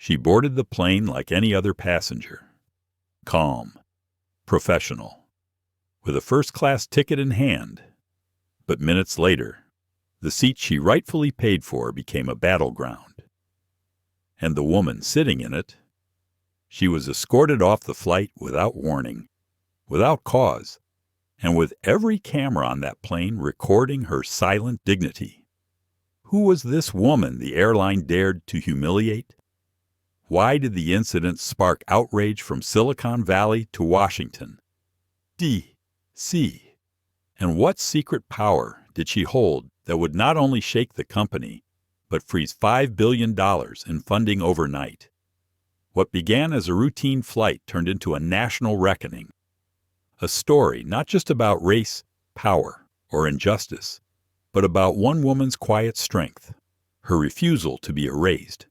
She boarded the plane like any other passenger. Calm, professional, with a first-class ticket in hand. But minutes later, the seat she rightfully paid for became a battleground. And the woman sitting in it, she was escorted off the flight without warning, without cause, and with every camera on that plane recording her silent dignity. Who was this woman the airline dared to humiliate? Why did the incident spark outrage from Silicon Valley to Washington, D.C.? And what secret power did she hold that would not only shake the company, but freeze $5 billion in funding overnight? What began as a routine flight turned into a national reckoning. A story not just about race, power, or injustice, but about one woman's quiet strength, her refusal to be erased,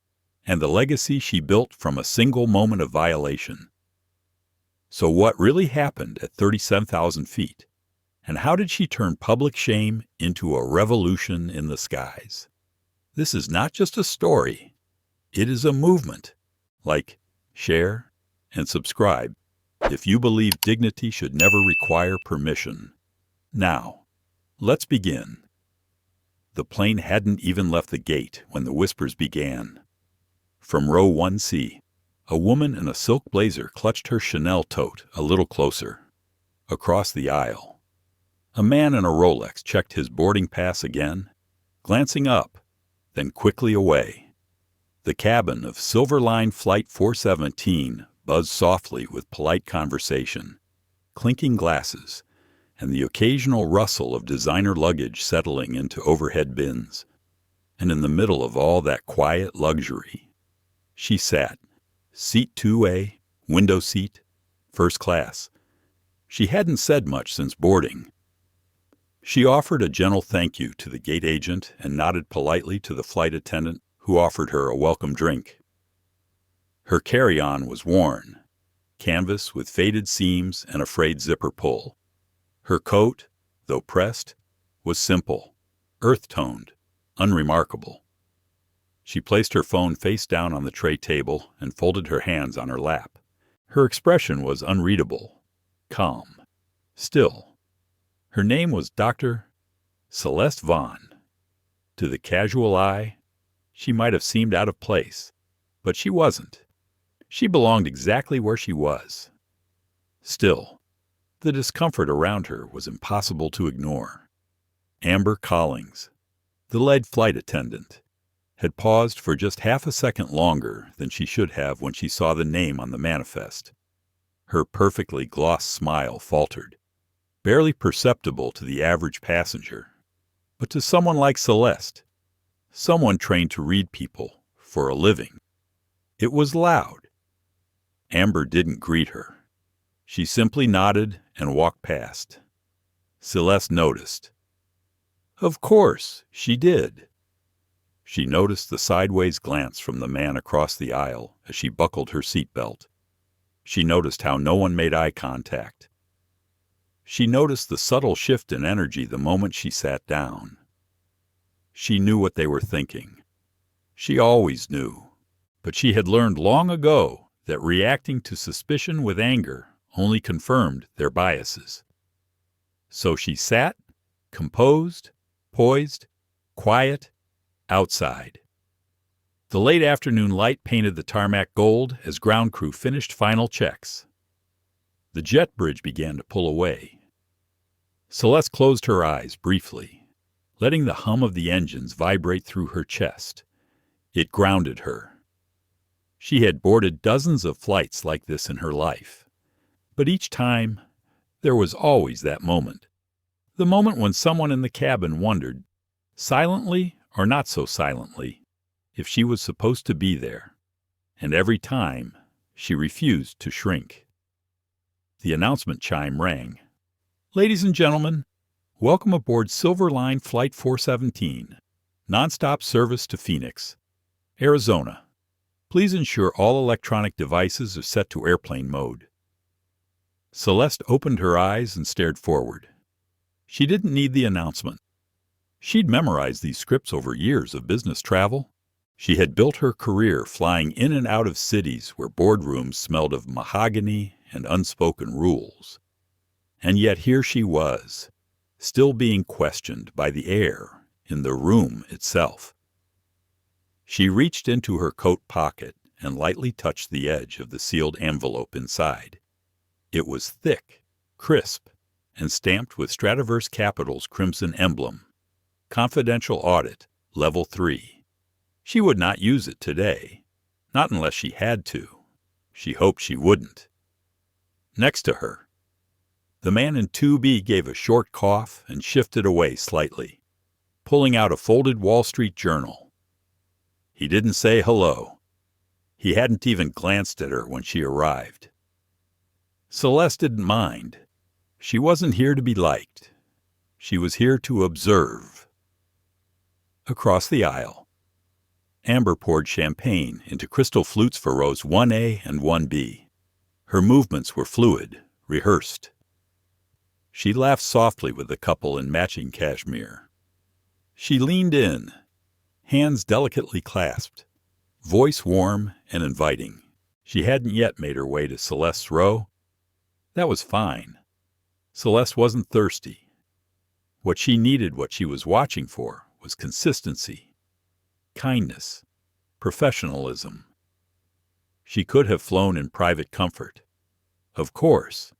and the legacy she built from a single moment of violation. So what really happened at 37,000 feet? And how did she turn public shame into a revolution in the skies? This is not just a story. It is a movement. Like, share, and subscribe if you believe dignity should never require permission. Now, let's begin. The plane hadn't even left the gate when the whispers began. From row 1C, a woman in a silk blazer clutched her Chanel tote a little closer. Across the aisle, a man in a Rolex checked his boarding pass again, glancing up, then quickly away. The cabin of Silver Line Flight 417 buzzed softly with polite conversation, clinking glasses, and the occasional rustle of designer luggage settling into overhead bins. And in the middle of all that quiet luxury, she sat, seat 2A, window seat, first class. She hadn't said much since boarding. She offered a gentle thank you to the gate agent and nodded politely to the flight attendant who offered her a welcome drink. Her carry-on was worn, canvas with faded seams and a frayed zipper pull. Her coat, though pressed, was simple, earth-toned, unremarkable. She placed her phone face down on the tray table and folded her hands on her lap. Her expression was unreadable, calm, still. Her name was Dr. Celeste Vaughn. To the casual eye, she might have seemed out of place, but she wasn't. She belonged exactly where she was. Still, the discomfort around her was impossible to ignore. Amber Collings, the lead flight attendant, had paused for just half a second longer than she should have when she saw the name on the manifest. Her perfectly glossed smile faltered, barely perceptible to the average passenger. But to someone like Celeste, someone trained to read people for a living, it was loud. Amber didn't greet her. She simply nodded and walked past. Celeste noticed. Of course, she did. She noticed the sideways glance from the man across the aisle as she buckled her seatbelt. She noticed how no one made eye contact. She noticed the subtle shift in energy the moment she sat down. She knew what they were thinking. She always knew. But she had learned long ago that reacting to suspicion with anger only confirmed their biases. So she sat, composed, poised, quiet, outside. The late afternoon light painted the tarmac gold as ground crew finished final checks. The jet bridge began to pull away. Celeste closed her eyes briefly, letting the hum of the engines vibrate through her chest. It grounded her. She had boarded dozens of flights like this in her life. But each time, there was always that moment. The moment when someone in the cabin wondered, silently or not so silently, if she was supposed to be there. And every time, she refused to shrink. The announcement chime rang. Ladies and gentlemen, welcome aboard Silver Line Flight 417, nonstop service to Phoenix, Arizona. Please ensure all electronic devices are set to airplane mode. Celeste opened her eyes and stared forward. She didn't need the announcement. She'd memorized these scripts over years of business travel. She had built her career flying in and out of cities where boardrooms smelled of mahogany and unspoken rules. And yet here she was, still being questioned by the air in the room itself. She reached into her coat pocket and lightly touched the edge of the sealed envelope inside. It was thick, crisp, and stamped with Strataverse Capital's crimson emblem. Confidential Audit, Level 3. She would not use it today, not unless she had to. She hoped she wouldn't. Next to her, the man in 2B gave a short cough and shifted away slightly, pulling out a folded Wall Street Journal. He didn't say hello. He hadn't even glanced at her when she arrived. Celeste didn't mind. She wasn't here to be liked. She was here to observe. Across the aisle, Amber poured champagne into crystal flutes for rows 1A and 1B. Her movements were fluid, rehearsed. She laughed softly with the couple in matching cashmere. She leaned in, hands delicately clasped, voice warm and inviting. She hadn't yet made her way to Celeste's row. That was fine. Celeste wasn't thirsty. What she needed, what she was watching for, was consistency, kindness, professionalism. She could have flown in private comfort. Of course.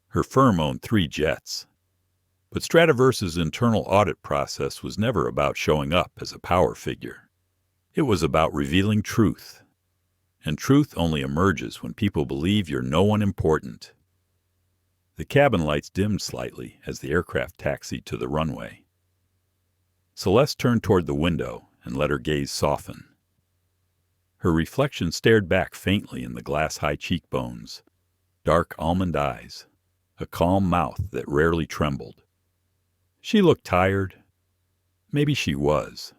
Her firm owned 3 jets. But Strataverse's internal audit process was never about showing up as a power figure. It was about revealing truth. And truth only emerges when people believe you're no one important. The cabin lights dimmed slightly as the aircraft taxied to the runway. Celeste turned toward the window and let her gaze soften. Her reflection stared back faintly in the glass-high cheekbones, dark almond eyes, a calm mouth that rarely trembled. She looked tired. Maybe she was.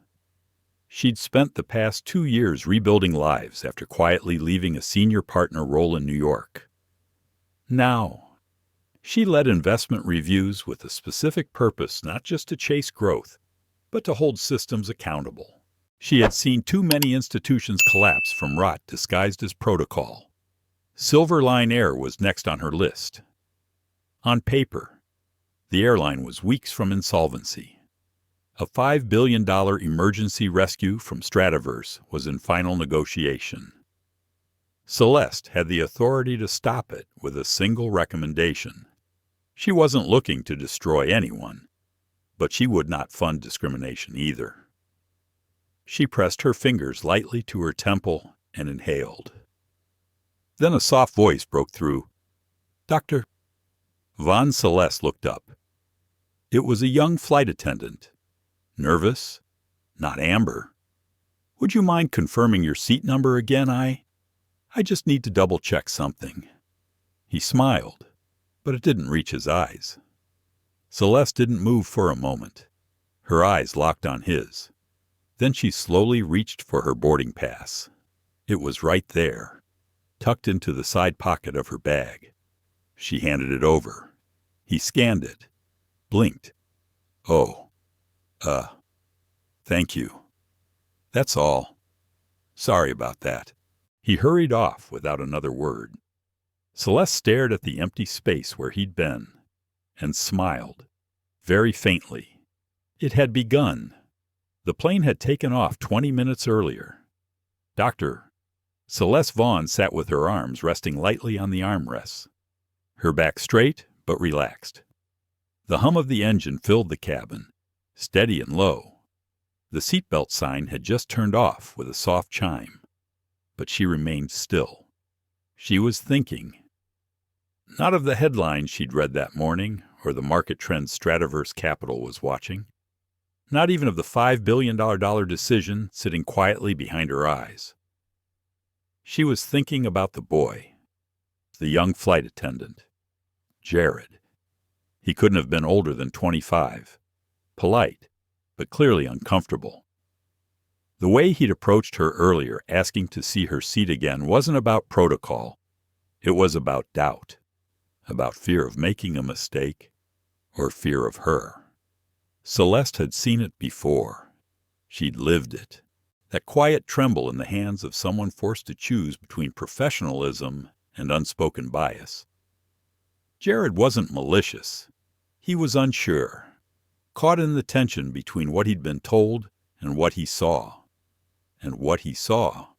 She'd spent the past 2 years rebuilding lives after quietly leaving a senior partner role in New York. Now, she led investment reviews with a specific purpose, not just to chase growth, but to hold systems accountable. She had seen too many institutions collapse from rot disguised as protocol. Silver Line Air was next on her list. On paper, the airline was weeks from insolvency. A $5 billion emergency rescue from Strataverse was in final negotiation. Celeste had the authority to stop it with a single recommendation. She wasn't looking to destroy anyone, but she would not fund discrimination either. She pressed her fingers lightly to her temple and inhaled. Then a soft voice broke through. "Dr. Vaughn." Celeste looked up. It was a young flight attendant. Nervous, not Amber. "Would you mind confirming your seat number again? I just need to double-check something." He smiled, but it didn't reach his eyes. Celeste didn't move for a moment. Her eyes locked on his. Then she slowly reached for her boarding pass. It was right there, tucked into the side pocket of her bag. She handed it over. He scanned it, blinked. "Oh, thank you. That's all. Sorry about that." He hurried off without another word. Celeste stared at the empty space where he'd been, and smiled, very faintly. It had begun. The plane had taken off 20 minutes earlier. Celeste Vaughn sat with her arms resting lightly on the armrests, her back straight but relaxed. The hum of the engine filled the cabin, steady and low. The seatbelt sign had just turned off with a soft chime, but she remained still. She was thinking. Not of the headlines she'd read that morning, or the market trends Strataverse Capital was watching. Not even of the $5 billion decision sitting quietly behind her eyes. She was thinking about the boy, the young flight attendant, Jared. He couldn't have been older than 25, polite, but clearly uncomfortable. The way he'd approached her earlier, asking to see her seat again, wasn't about protocol. It was about doubt, about fear of making a mistake, or fear of her. Celeste had seen it before. She'd lived it. that quiet tremble in the hands of someone forced to choose between professionalism and unspoken bias. Jared wasn't malicious. He was unsure, caught in the tension between what he'd been told and what he saw. And what he saw,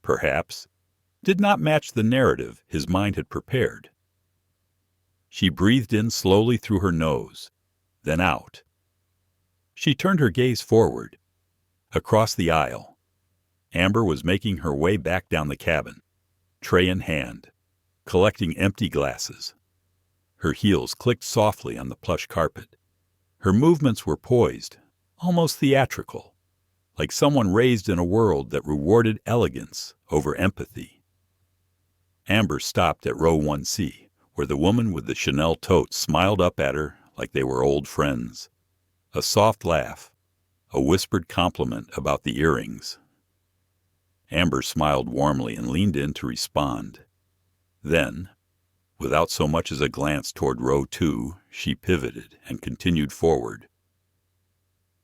perhaps, did not match the narrative his mind had prepared. She breathed in slowly through her nose, then out. She turned her gaze forward, across the aisle. Amber was making her way back down the cabin, tray in hand, collecting empty glasses. Her heels clicked softly on the plush carpet. Her movements were poised, almost theatrical, like someone raised in a world that rewarded elegance over empathy. Amber stopped at row 1C, where the woman with the Chanel tote smiled up at her like they were old friends. A soft laugh, a whispered compliment about the earrings. Amber smiled warmly and leaned in to respond. Then, without so much as a glance toward row 2, she pivoted and continued forward.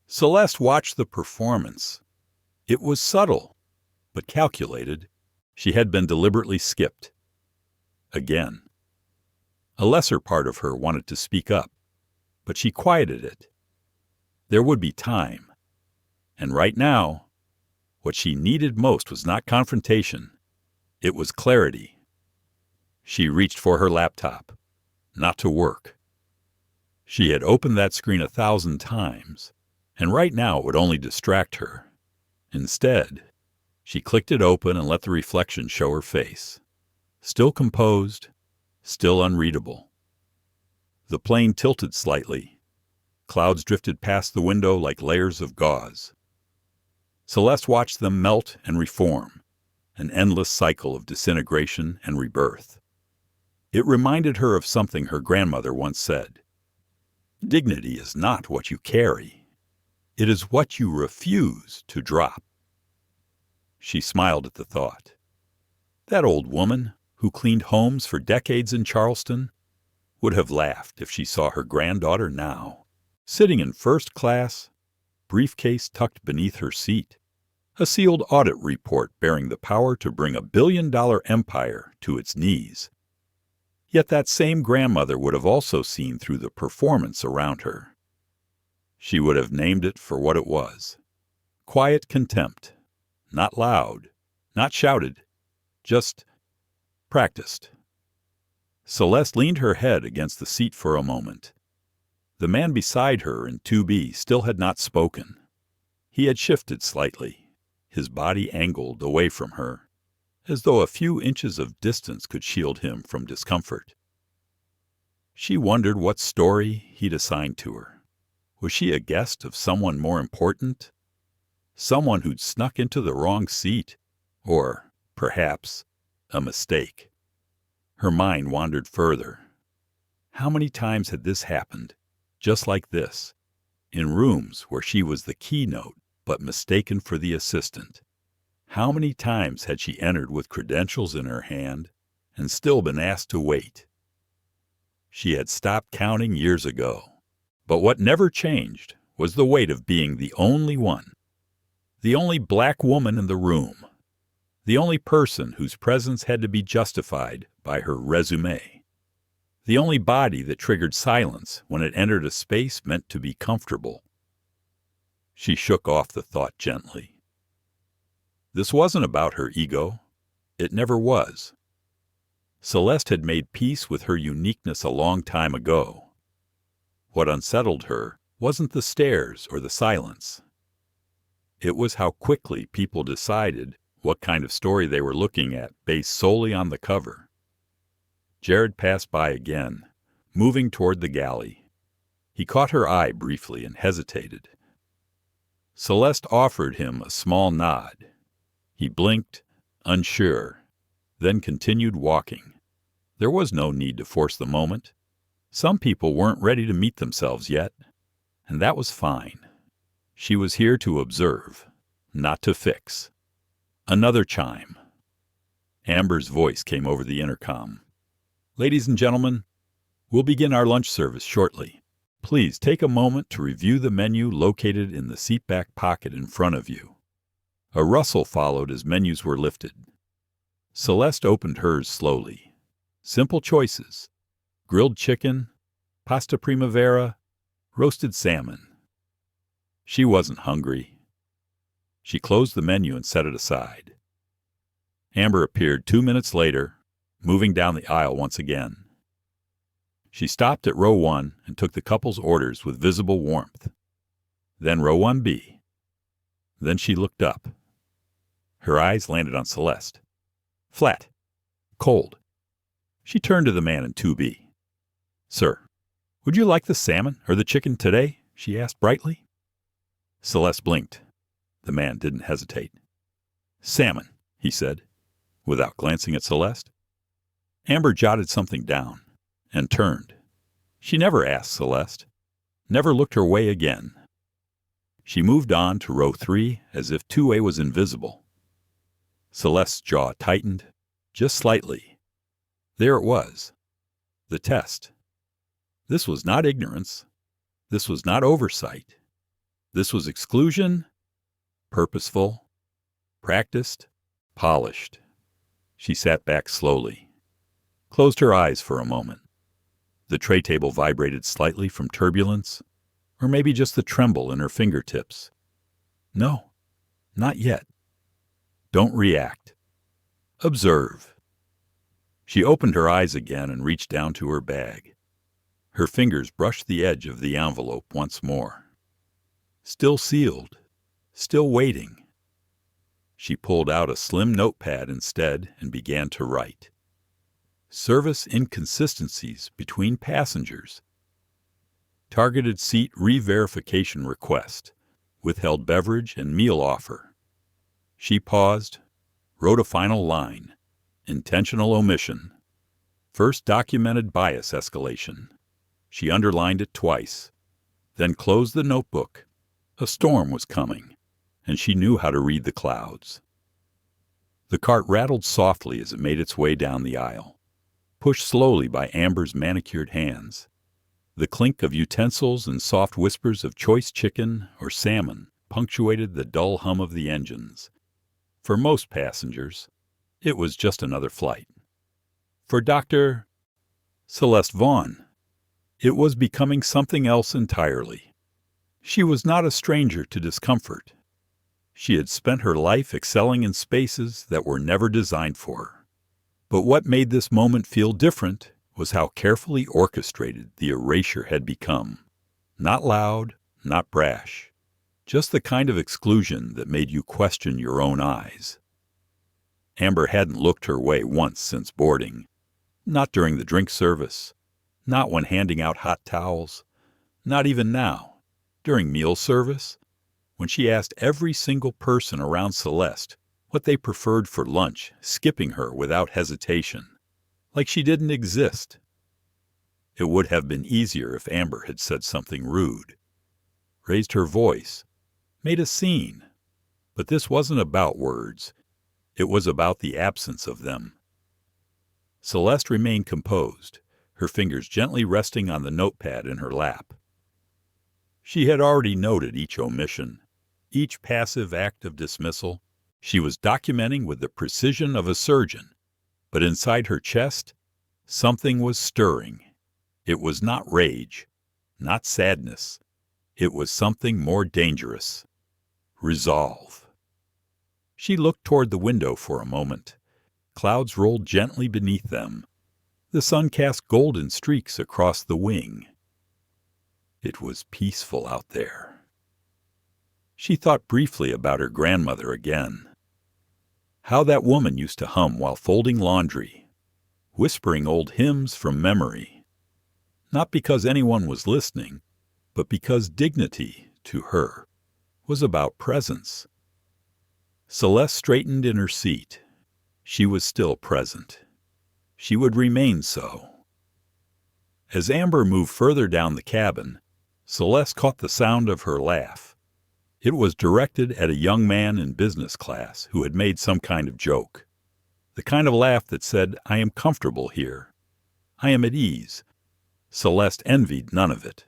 Celeste watched the performance. It was subtle, but calculated. She had been deliberately skipped. Again. A lesser part of her wanted to speak up, but she quieted it. There would be time. And right now, what she needed most was not confrontation. It was clarity. She reached for her laptop, not to work. She had opened that screen 1,000 times, and right now it would only distract her. Instead, she clicked it open and let the reflection show her face. Still composed, still unreadable. The plane tilted slightly. Clouds drifted past the window like layers of gauze. Celeste watched them melt and reform, an endless cycle of disintegration and rebirth. It reminded her of something her grandmother once said. Dignity is not what you carry. It is what you refuse to drop. She smiled at the thought. That old woman, who cleaned homes for decades in Charleston, would have laughed if she saw her granddaughter now, sitting in first class, briefcase tucked beneath her seat, a sealed audit report bearing the power to bring $1 billion empire to its knees. Yet that same grandmother would have also seen through the performance around her. She would have named it for what it was. Quiet contempt. Not loud, not shouted, just practiced. Celeste leaned her head against the seat for a moment. The man beside her in 2B still had not spoken. He had shifted slightly, his body angled away from her, as though a few inches of distance could shield him from discomfort. She wondered what story he'd assigned to her. Was she a guest of someone more important? Someone who'd snuck into the wrong seat? Or, perhaps, a mistake? Her mind wandered further. How many times had this happened, just like this, in rooms where she was the keynote but mistaken for the assistant? How many times had she entered with credentials in her hand and still been asked to wait? She had stopped counting years ago, but what never changed was the weight of being the only one, the only black woman in the room, the only person whose presence had to be justified by her resume, the only body that triggered silence when it entered a space meant to be comfortable. She shook off the thought gently. This wasn't about her ego. It never was. Celeste had made peace with her uniqueness a long time ago. What unsettled her wasn't the stares or the silence. It was how quickly people decided what kind of story they were looking at based solely on the cover. Jared passed by again, moving toward the galley. He caught her eye briefly and hesitated. Celeste offered him a small nod. He blinked, unsure, then continued walking. There was no need to force the moment. Some people weren't ready to meet themselves yet, and that was fine. She was here to observe, not to fix. Another chime. Amber's voice came over the intercom. Ladies and gentlemen, we'll begin our lunch service shortly. Please take a moment to review the menu located in the seatback pocket in front of you. A rustle followed as menus were lifted. Celeste opened hers slowly. Simple choices: grilled chicken, pasta primavera, roasted salmon. She wasn't hungry. She closed the menu and set it aside. Amber appeared 2 minutes later, moving down the aisle once again. She stopped at row 1 and took the couple's orders with visible warmth. Then row 1B. Then she looked up. Her eyes landed on Celeste. Flat. Cold. She turned to the man in 2B. "Sir, would you like the salmon or the chicken today?" she asked brightly. Celeste blinked. The man didn't hesitate. "Salmon," he said, without glancing at Celeste. Amber jotted something down and turned. She never asked Celeste, never looked her way again. She moved on to row 3 as if 2A was invisible. Celeste's jaw tightened, just slightly. There it was. The test. This was not ignorance. This was not oversight. This was exclusion, purposeful, practiced, polished. She sat back slowly, closed her eyes for a moment. The tray table vibrated slightly from turbulence, or maybe just the tremble in her fingertips. No, not yet. Don't react. Observe. She opened her eyes again and reached down to her bag. Her fingers brushed the edge of the envelope once more. Still sealed, still waiting. She pulled out a slim notepad instead and began to write. Service inconsistencies between passengers. Targeted seat re-verification request. Withheld beverage and meal offer. She paused, wrote a final line. Intentional omission. First documented bias escalation. She underlined it twice, then closed the notebook. A storm was coming, and she knew how to read the clouds. The cart rattled softly as it made its way down the aisle, pushed slowly by Amber's manicured hands. The clink of utensils and soft whispers of choice chicken or salmon punctuated the dull hum of the engines. For most passengers, it was just another flight. For Dr. Celeste Vaughn, it was becoming something else entirely. She was not a stranger to discomfort. She had spent her life excelling in spaces that were never designed for her. But what made this moment feel different was how carefully orchestrated the erasure had become. Not loud, not brash. Just the kind of exclusion that made you question your own eyes. Amber hadn't looked her way once since boarding. Not during the drink service. Not when handing out hot towels. Not even now, during meal service, when she asked every single person around Celeste what they preferred for lunch, skipping her without hesitation, like she didn't exist. It would have been easier if Amber had said something rude, raised her voice, made a scene. But this wasn't about words. It was about the absence of them. Celeste remained composed, her fingers gently resting on the notepad in her lap. She had already noted each omission, each passive act of dismissal. She was documenting with the precision of a surgeon, but inside her chest, something was stirring. It was not rage, not sadness. It was something more dangerous. Resolve. She looked toward the window for a moment. Clouds rolled gently beneath them. The sun cast golden streaks across the wing. It was peaceful out there. She thought briefly about her grandmother again. How that woman used to hum while folding laundry, whispering old hymns from memory. Not because anyone was listening, but because dignity, to her, was about presence. Celeste straightened in her seat. She was still present. She would remain so. As Amber moved further down the cabin, Celeste caught the sound of her laugh. It was directed at a young man in business class who had made some kind of joke. The kind of laugh that said, "I am comfortable here. I am at ease." Celeste envied none of it.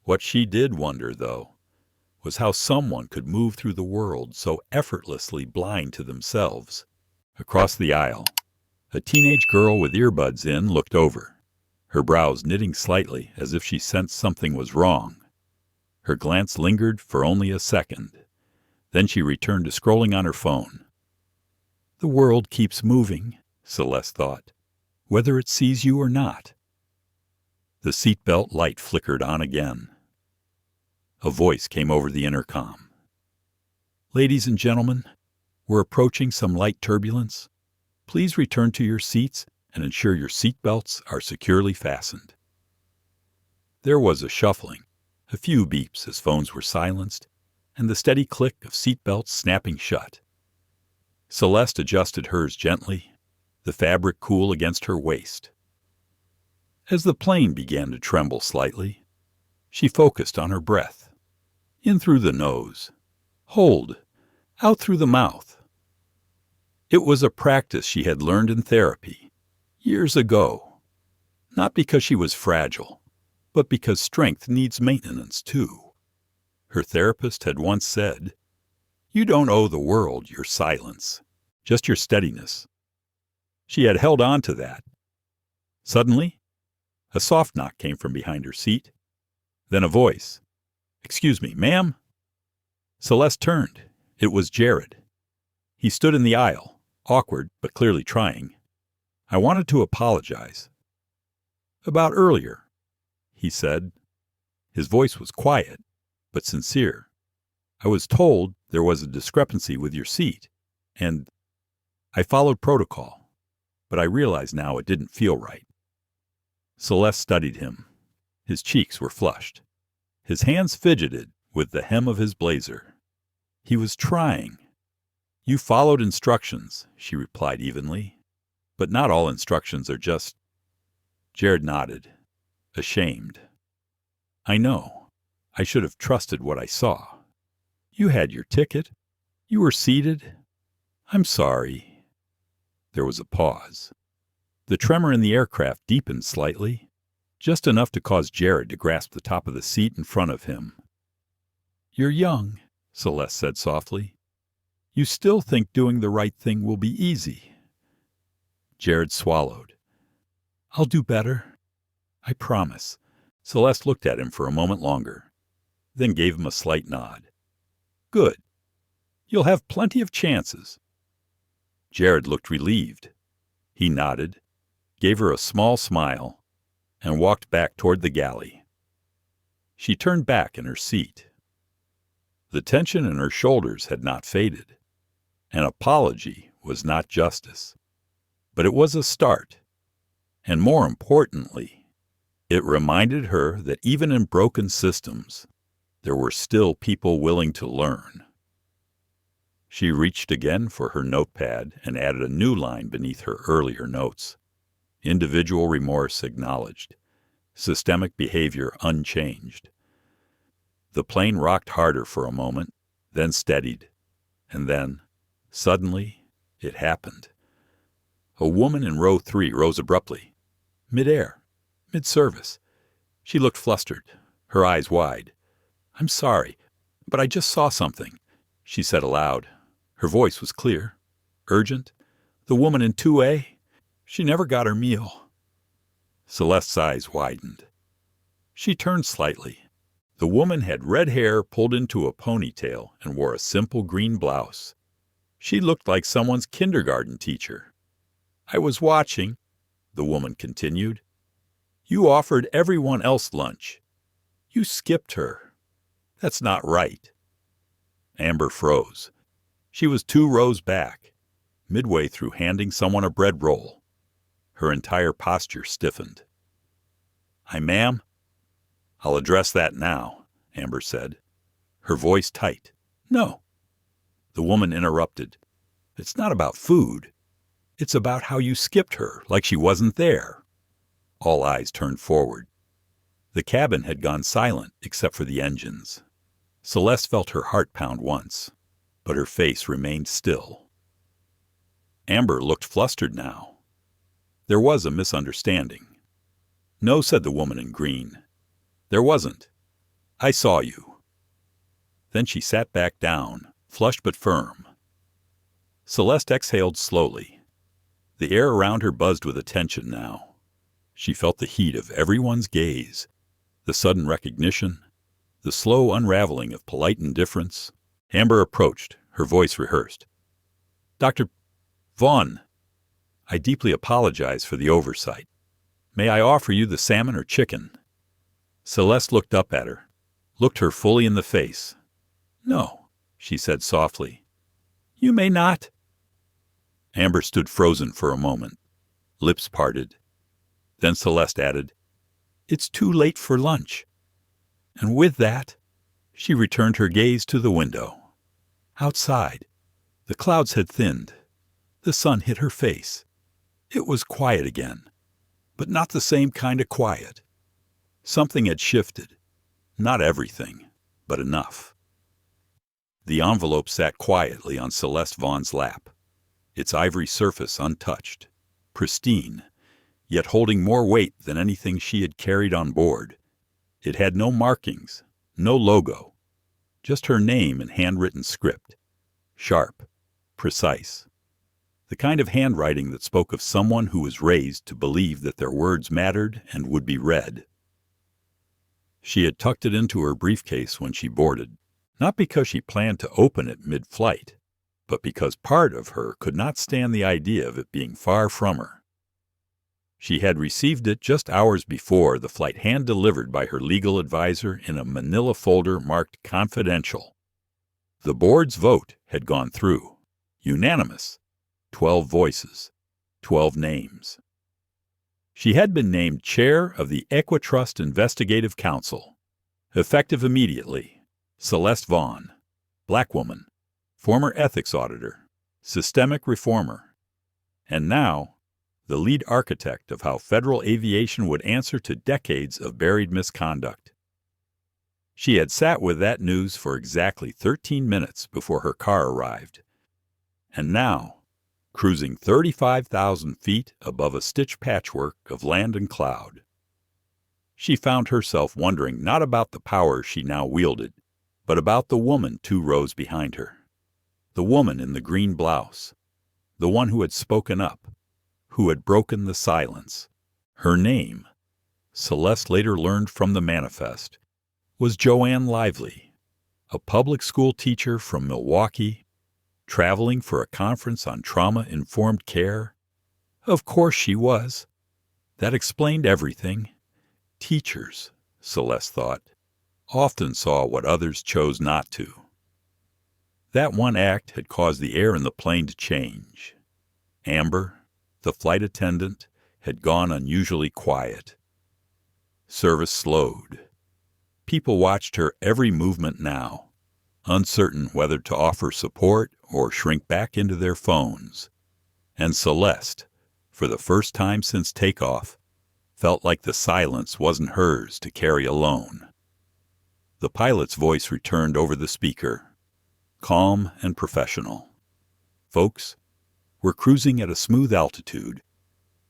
What she did wonder, though, was how someone could move through the world so effortlessly blind to themselves. Across the aisle, a teenage girl with earbuds in looked over, her brows knitting slightly as if she sensed something was wrong. Her glance lingered for only a second. Then she returned to scrolling on her phone. The world keeps moving, Celeste thought, whether it sees you or not. The seatbelt light flickered on again. A voice came over the intercom. Ladies and gentlemen, we're approaching some light turbulence. Please return to your seats and ensure your seatbelts are securely fastened. There was a shuffling, a few beeps as phones were silenced, and the steady click of seatbelts snapping shut. Celeste adjusted hers gently, the fabric cool against her waist. As the plane began to tremble slightly, she focused on her breath. In through the nose. Hold. Out through the mouth. It was a practice she had learned in therapy years ago, not because she was fragile, but because strength needs maintenance too. Her therapist had once said, "You don't owe the world your silence, just your steadiness." She had held on to that. Suddenly, a soft knock came from behind her seat. Then a voice. "Excuse me, ma'am?" Celeste turned. It was Jared. He stood in the aisle, awkward but clearly trying. "I wanted to apologize." "About earlier," he said. His voice was quiet, but sincere. "I was told there was a discrepancy with your seat, and I followed protocol, but I realize now it didn't feel right." Celeste studied him. His cheeks were flushed. His hands fidgeted with the hem of his blazer. He was trying. "You followed instructions," she replied evenly. "But not all instructions are just—" Jared nodded, ashamed. "I know. I should have trusted what I saw. You had your ticket. You were seated. I'm sorry." There was a pause. The tremor in the aircraft deepened slightly, just enough to cause Jared to grasp the top of the seat in front of him. "You're young," Celeste said softly. "You still think doing the right thing will be easy." Jared swallowed. "I'll do better. I promise." Celeste looked at him for a moment longer, then gave him a slight nod. "Good. You'll have plenty of chances." Jared looked relieved. He nodded, gave her a small smile, and walked back toward the galley. She turned back in her seat. The tension in her shoulders had not faded. An apology was not justice, but it was a start. And more importantly, it reminded her that even in broken systems, there were still people willing to learn. She reached again for her notepad and added a new line beneath her earlier notes. Individual remorse acknowledged. Systemic behavior unchanged. The plane rocked harder for a moment, then steadied. And then, suddenly, it happened. A woman in row 3 rose abruptly. Mid-air. Mid-service. She looked flustered, her eyes wide. "I'm sorry, but I just saw something," she said aloud. Her voice was clear, urgent. "The woman in 2A, she never got her meal." Celeste's eyes widened. She turned slightly. The woman had red hair pulled into a ponytail and wore a simple green blouse. She looked like someone's kindergarten teacher. "I was watching," the woman continued. "You offered everyone else lunch. You skipped her. That's not right." Amber froze. She was 2 rows back, midway through handing someone a bread roll. Her entire posture stiffened. "Ma'am?" "I'll address that now," Amber said, her voice tight. "No." The woman interrupted. "It's not about food. It's about how you skipped her like she wasn't there." All eyes turned forward. The cabin had gone silent except for the engines. Celeste felt her heart pound once, but her face remained still. Amber looked flustered now. There was a misunderstanding. "No," said the woman in green. "There wasn't. I saw you." Then she sat back down, flushed but firm. Celeste exhaled slowly. The air around her buzzed with attention now. She felt the heat of everyone's gaze, the sudden recognition, the slow unraveling of polite indifference. Amber approached, her voice rehearsed. "Dr. Vaughn, I deeply apologize for the oversight. May I offer you the salmon or chicken?" Celeste looked up at her, looked her fully in the face. "No," she said softly. "You may not." Amber stood frozen for a moment, lips parted. Then Celeste added, "It's too late for lunch." And with that, she returned her gaze to the window. Outside, the clouds had thinned. The sun hit her face. It was quiet again, but not the same kind of quiet. Something had shifted. Not everything, but enough. The envelope sat quietly on Celeste Vaughn's lap, its ivory surface untouched, pristine, yet holding more weight than anything she had carried on board. It had no markings, no logo, just her name in handwritten script, sharp, precise. The kind of handwriting that spoke of someone who was raised to believe that their words mattered and would be read. She had tucked it into her briefcase when she boarded, not because she planned to open it mid-flight, but because part of her could not stand the idea of it being far from her. She had received it just hours before the flight, hand-delivered by her legal advisor in a manila folder marked confidential. The board's vote had gone through. Unanimous. 12 voices. 12 names. She had been named chair of the Equitrust Investigative Council. Effective immediately. Celeste Vaughn. Black woman. Former ethics auditor. Systemic reformer. And now, the lead architect of how federal aviation would answer to decades of buried misconduct. She had sat with that news for exactly 13 minutes before her car arrived. And now, cruising 35,000 feet above a stitched patchwork of land and cloud, she found herself wondering not about the power she now wielded, but about the woman 2 rows behind her. The woman in the green blouse. The one who had spoken up, who had broken the silence. Her name, Celeste later learned from the manifest, was Joanne Lively, a public school teacher from Milwaukee, traveling for a conference on trauma-informed care. Of course she was. That explained everything. Teachers, Celeste thought, often saw what others chose not to. That one act had caused the air in the plane to change. Amber, the flight attendant, had gone unusually quiet. Service slowed. People watched her every movement now, uncertain whether to offer support or shrink back into their phones. And Celeste, for the first time since takeoff, felt like the silence wasn't hers to carry alone. The pilot's voice returned over the speaker, calm and professional. "Folks, we're cruising at a smooth altitude.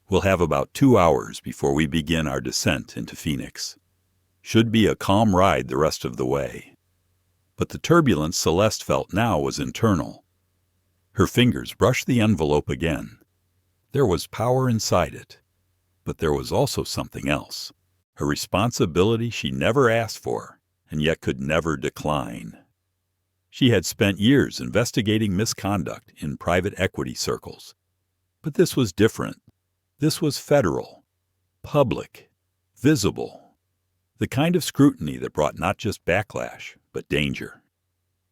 We'll have about 2 hours before we begin our descent into Phoenix. Should be a calm ride the rest of the way." But the turbulence Celeste felt now was internal. Her fingers brushed the envelope again. There was power inside it, but there was also something else, a responsibility she never asked for and yet could never decline. She had spent years investigating misconduct in private equity circles. But this was different. This was federal, public, visible. The kind of scrutiny that brought not just backlash, but danger.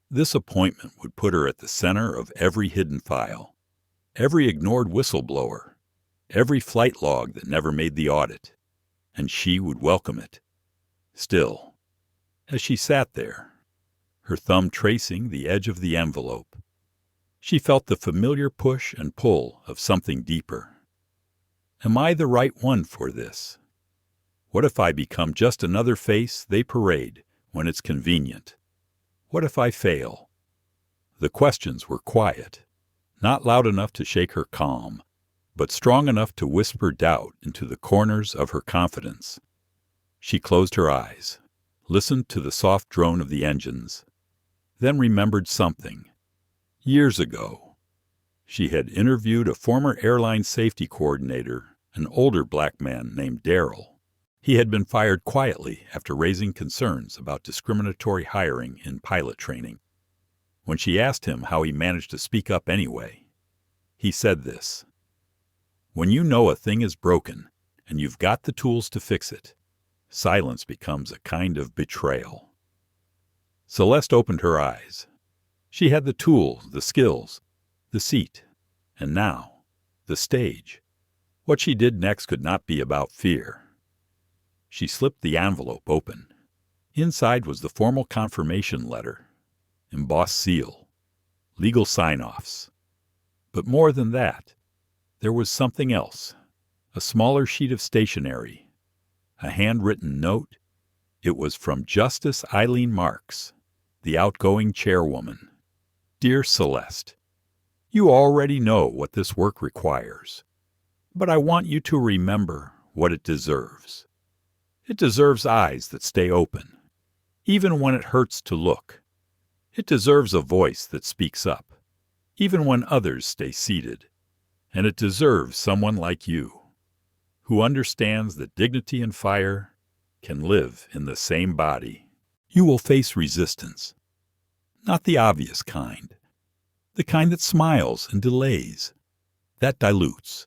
This appointment would put her at the center of every hidden file, every ignored whistleblower, every flight log that never made the audit, and she would welcome it. Still, as she sat there, her thumb tracing the edge of the envelope, she felt the familiar push and pull of something deeper. Am I the right one for this? What if I become just another face they parade when it's convenient? What if I fail? The questions were quiet, not loud enough to shake her calm, but strong enough to whisper doubt into the corners of her confidence. She closed her eyes, listened to the soft drone of the engines. then remembered something. Years ago, she had interviewed a former airline safety coordinator, an older black man named Daryl. He had been fired quietly after raising concerns about discriminatory hiring in pilot training. When she asked him how he managed to speak up anyway, he said this: "When you know a thing is broken and you've got the tools to fix it, silence becomes a kind of betrayal." Celeste opened her eyes. She had the tools, the skills, the seat, and now, the stage. What she did next could not be about fear. She slipped the envelope open. Inside was the formal confirmation letter, embossed seal, legal sign-offs. But more than that, there was something else, a smaller sheet of stationery, a handwritten note. It was from Justice Eileen Marks, the outgoing chairwoman. "Dear Celeste, you already know what this work requires, but I want you to remember what it deserves. It deserves eyes that stay open, even when it hurts to look. It deserves a voice that speaks up, even when others stay seated. And it deserves someone like you, who understands that dignity and fire can live in the same body. You will face resistance, not the obvious kind, the kind that smiles and delays, that dilutes,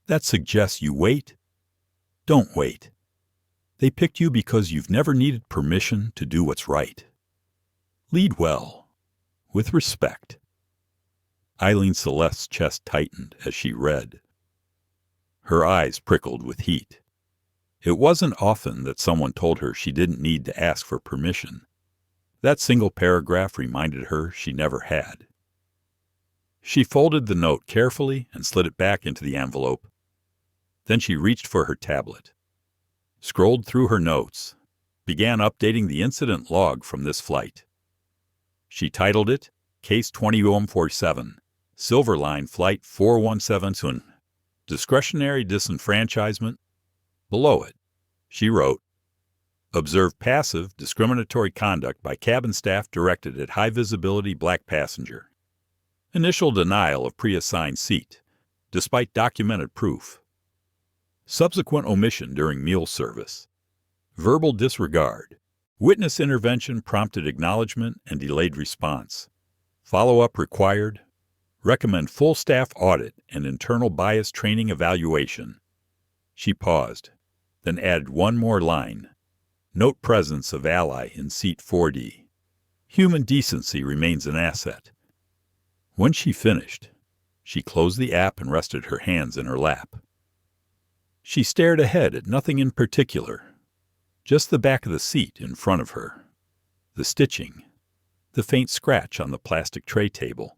that suggests you wait. Don't wait. They picked you because you've never needed permission to do what's right. Lead well, with respect." Eileen Celeste's chest tightened as she read. Her eyes prickled with heat. It wasn't often that someone told her she didn't need to ask for permission. That single paragraph reminded her she never had. She folded the note carefully and slid it back into the envelope. Then she reached for her tablet, scrolled through her notes, began updating the incident log from this flight. She titled it Case 2147, Silver Line Flight 4172, Discretionary Disenfranchisement. Below it, she wrote, "Observe passive, discriminatory conduct by cabin staff directed at high-visibility black passenger. Initial denial of pre-assigned seat, despite documented proof. Subsequent omission during meal service. Verbal disregard. Witness intervention prompted acknowledgement and delayed response. Follow-up required. Recommend full staff audit and internal bias training evaluation." She paused, then added one more line. "Note presence of ally in seat 4D. Human decency remains an asset." When she finished, she closed the app and rested her hands in her lap. She stared ahead at nothing in particular, just the back of the seat in front of her, the stitching, the faint scratch on the plastic tray table,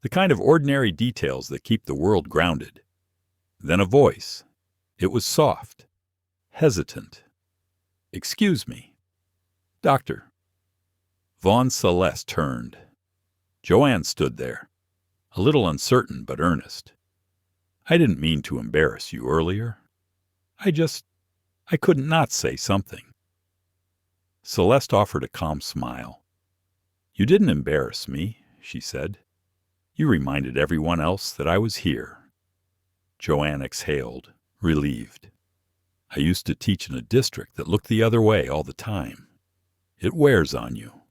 the kind of ordinary details that keep the world grounded. Then a voice. It was soft, hesitant. "Excuse me, Doctor." Vaughn Celeste turned. Joanne stood there, a little uncertain but earnest. "I didn't mean to embarrass you earlier. I couldn't not say something." Celeste offered a calm smile. "You didn't embarrass me," she said. "You reminded everyone else that I was here." Joanne exhaled, relieved. "I used to teach in a district that looked the other way all the time. It wears on you."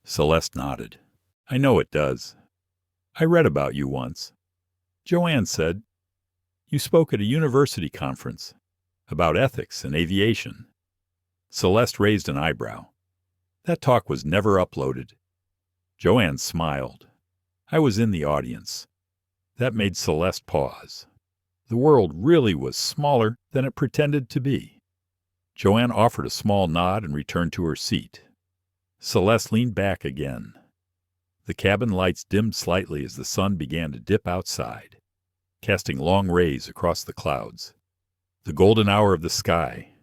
Celeste nodded. "I know it does. I read about you once. Joanne said you spoke at a university conference about ethics and aviation." Celeste raised an eyebrow. "That talk was never uploaded." Joanne smiled. "I was in the audience." That made Celeste pause. The world really was smaller than it pretended to be. Joanne offered a small nod and returned to her seat. Celeste leaned back again. The cabin lights dimmed slightly as the sun began to dip outside, casting long rays across the clouds. The golden hour of the sky.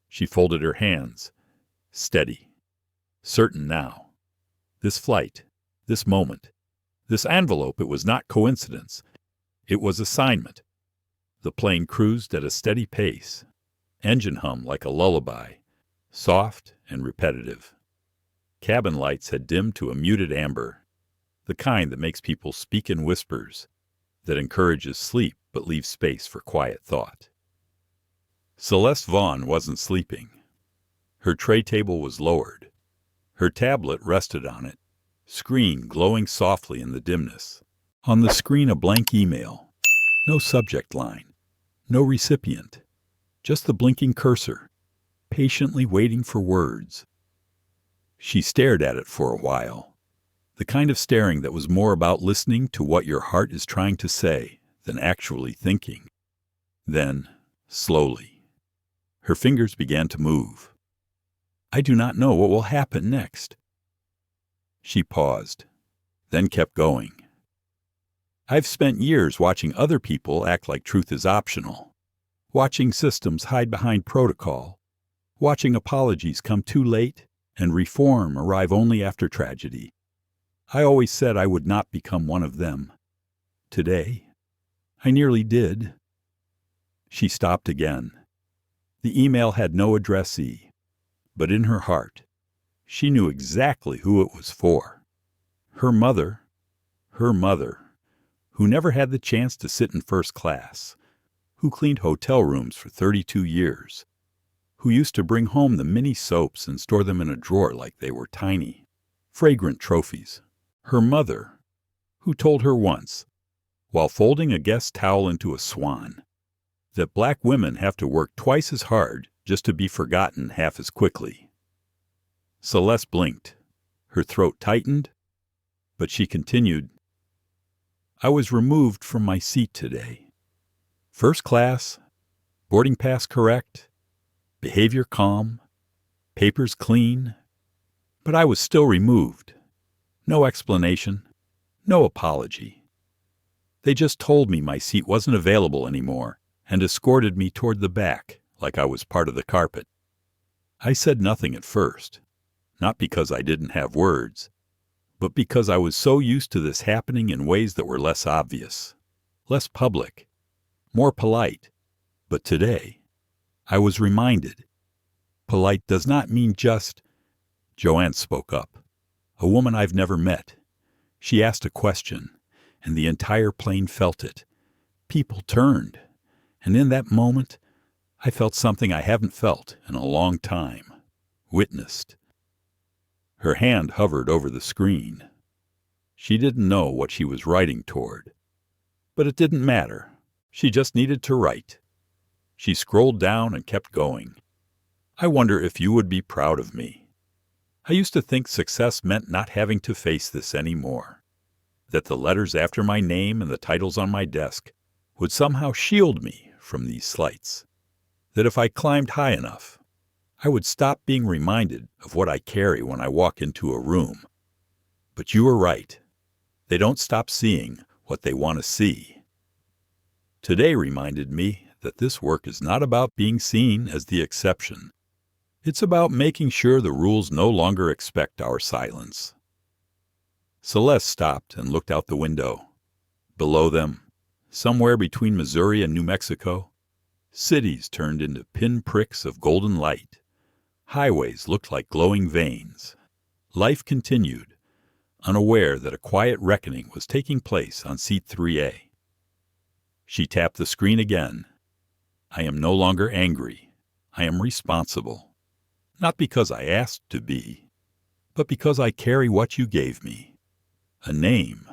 She folded her hands, steady, certain now. This flight, this moment, this envelope, it was not coincidence. It was assignment. The plane cruised at a steady pace, engine hum like a lullaby, soft and repetitive. Cabin lights had dimmed to a muted amber, the kind that makes people speak in whispers, that encourages sleep but leaves space for quiet thought. Celeste Vaughn wasn't sleeping. Her tray table was lowered. Her tablet rested on it, screen glowing softly in the dimness. On the screen, a blank email. No subject line. No recipient. Just the blinking cursor, patiently waiting for words. She stared at it for a while, the kind of staring that was more about listening to what your heart is trying to say than actually thinking. Then, slowly, her fingers began to move. I do not know what will happen next. She paused, then kept going. I've spent years watching other people act like truth is optional, watching systems hide behind protocol, watching apologies come too late and reform arrive only after tragedy. I always said I would not become one of them. Today, I nearly did. She stopped again. The email had no addressee, but in her heart, she knew exactly who it was for. Her mother, who never had the chance to sit in first class, who cleaned hotel rooms for 32 years, who used to bring home the mini soaps and store them in a drawer like they were tiny, fragrant trophies. Her mother, who told her once, while folding a guest towel into a swan, that black women have to work twice as hard just to be forgotten half as quickly. Celeste blinked. Her throat tightened, but she continued, I was removed from my seat today. First class, boarding pass correct, behavior calm, papers clean, but I was still removed. No explanation, no apology. They just told me my seat wasn't available anymore and escorted me toward the back like I was part of the carpet. I said nothing at first, not because I didn't have words, but because I was so used to this happening in ways that were less obvious, less public, more polite. But today, I was reminded, polite does not mean just... Joanne spoke up, a woman I've never met. She asked a question, and the entire plane felt it. People turned, and in that moment, I felt something I haven't felt in a long time, witnessed. Her hand hovered over the screen. She didn't know what she was writing toward, but it didn't matter. She just needed to write. She scrolled down and kept going. I wonder if you would be proud of me. I used to think success meant not having to face this anymore, that the letters after my name and the titles on my desk would somehow shield me from these slights, that if I climbed high enough, I would stop being reminded of what I carry when I walk into a room. But you were right. They don't stop seeing what they want to see. Today reminded me that this work is not about being seen as the exception. It's about making sure the rules no longer expect our silence. Celeste stopped and looked out the window. Below them, somewhere between Missouri and New Mexico, cities turned into pinpricks of golden light. Highways looked like glowing veins. Life continued, unaware that a quiet reckoning was taking place on seat 3A. She tapped the screen again. I am no longer angry. I am responsible. Not because I asked to be, but because I carry what you gave me. A name,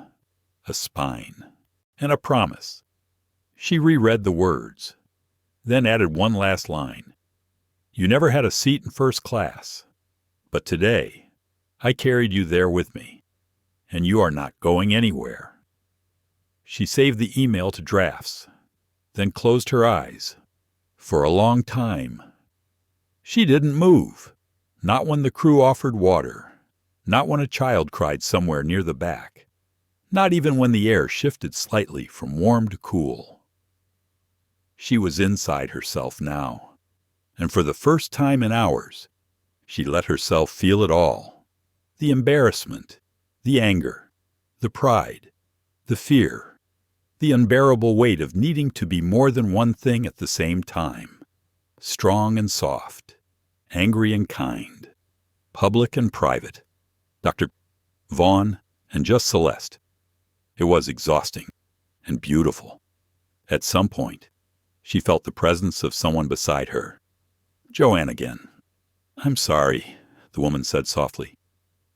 a spine, and a promise. She reread the words, then added one last line. You never had a seat in first class, but today I carried you there with me, and you are not going anywhere. She saved the email to drafts, then closed her eyes. For a long time, she didn't move, not when the crew offered water, not when a child cried somewhere near the back, not even when the air shifted slightly from warm to cool. She was inside herself now, and for the first time in hours, she let herself feel it all. The embarrassment, the anger, the pride, the fear, the unbearable weight of needing to be more than one thing at the same time. Strong and soft, angry and kind, public and private. Dr. Vaughn, and just Celeste. It was exhausting and beautiful. At some point, she felt the presence of someone beside her. Joanne again. "I'm sorry," the woman said softly.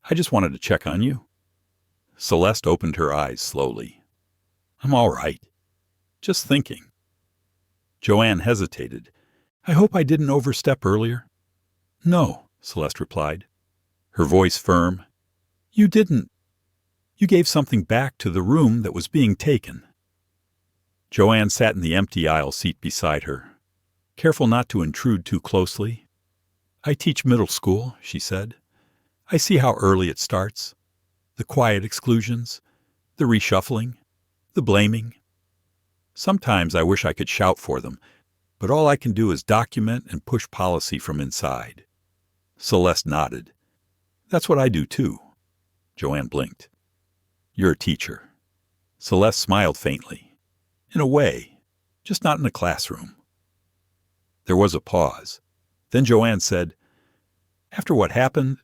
"I just wanted to check on you." Celeste opened her eyes slowly. "I'm all right. Just thinking." Joanne hesitated. "I hope I didn't overstep earlier." "No," Celeste replied, her voice firm. "You didn't. You gave something back to the room that was being taken." Joanne sat in the empty aisle seat beside her, careful not to intrude too closely. "I teach middle school," she said. "I see how early it starts. The quiet exclusions, the reshuffling, the blaming. Sometimes I wish I could shout for them, but all I can do is document and push policy from inside." Celeste nodded. "That's what I do, too." Joanne blinked. "You're a teacher." Celeste smiled faintly. "In a way, just not in a classroom." There was a pause. Then Joanne said, "After what happened,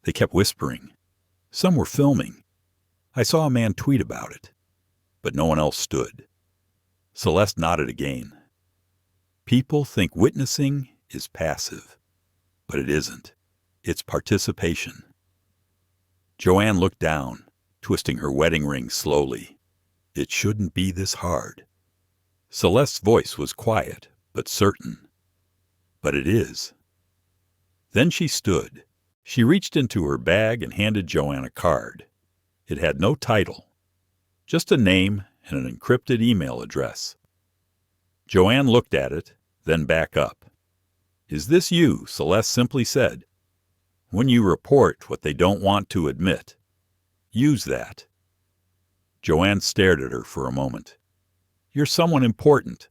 they kept whispering. Some were filming. I saw a man tweet about it, but no one else stood." Celeste nodded again. "People think witnessing is passive, but it isn't. It's participation." Joanne looked down, twisting her wedding ring slowly. "It shouldn't be this hard." Celeste's voice was quiet, but certain. "But it is." Then she stood. She reached into her bag and handed Joanne a card. It had no title, just a name and an encrypted email address. Joanne looked at it, then back up. "Is this you?" Celeste simply said. "When you report what they don't want to admit, use that." Joanne stared at her for a moment. "You're someone important,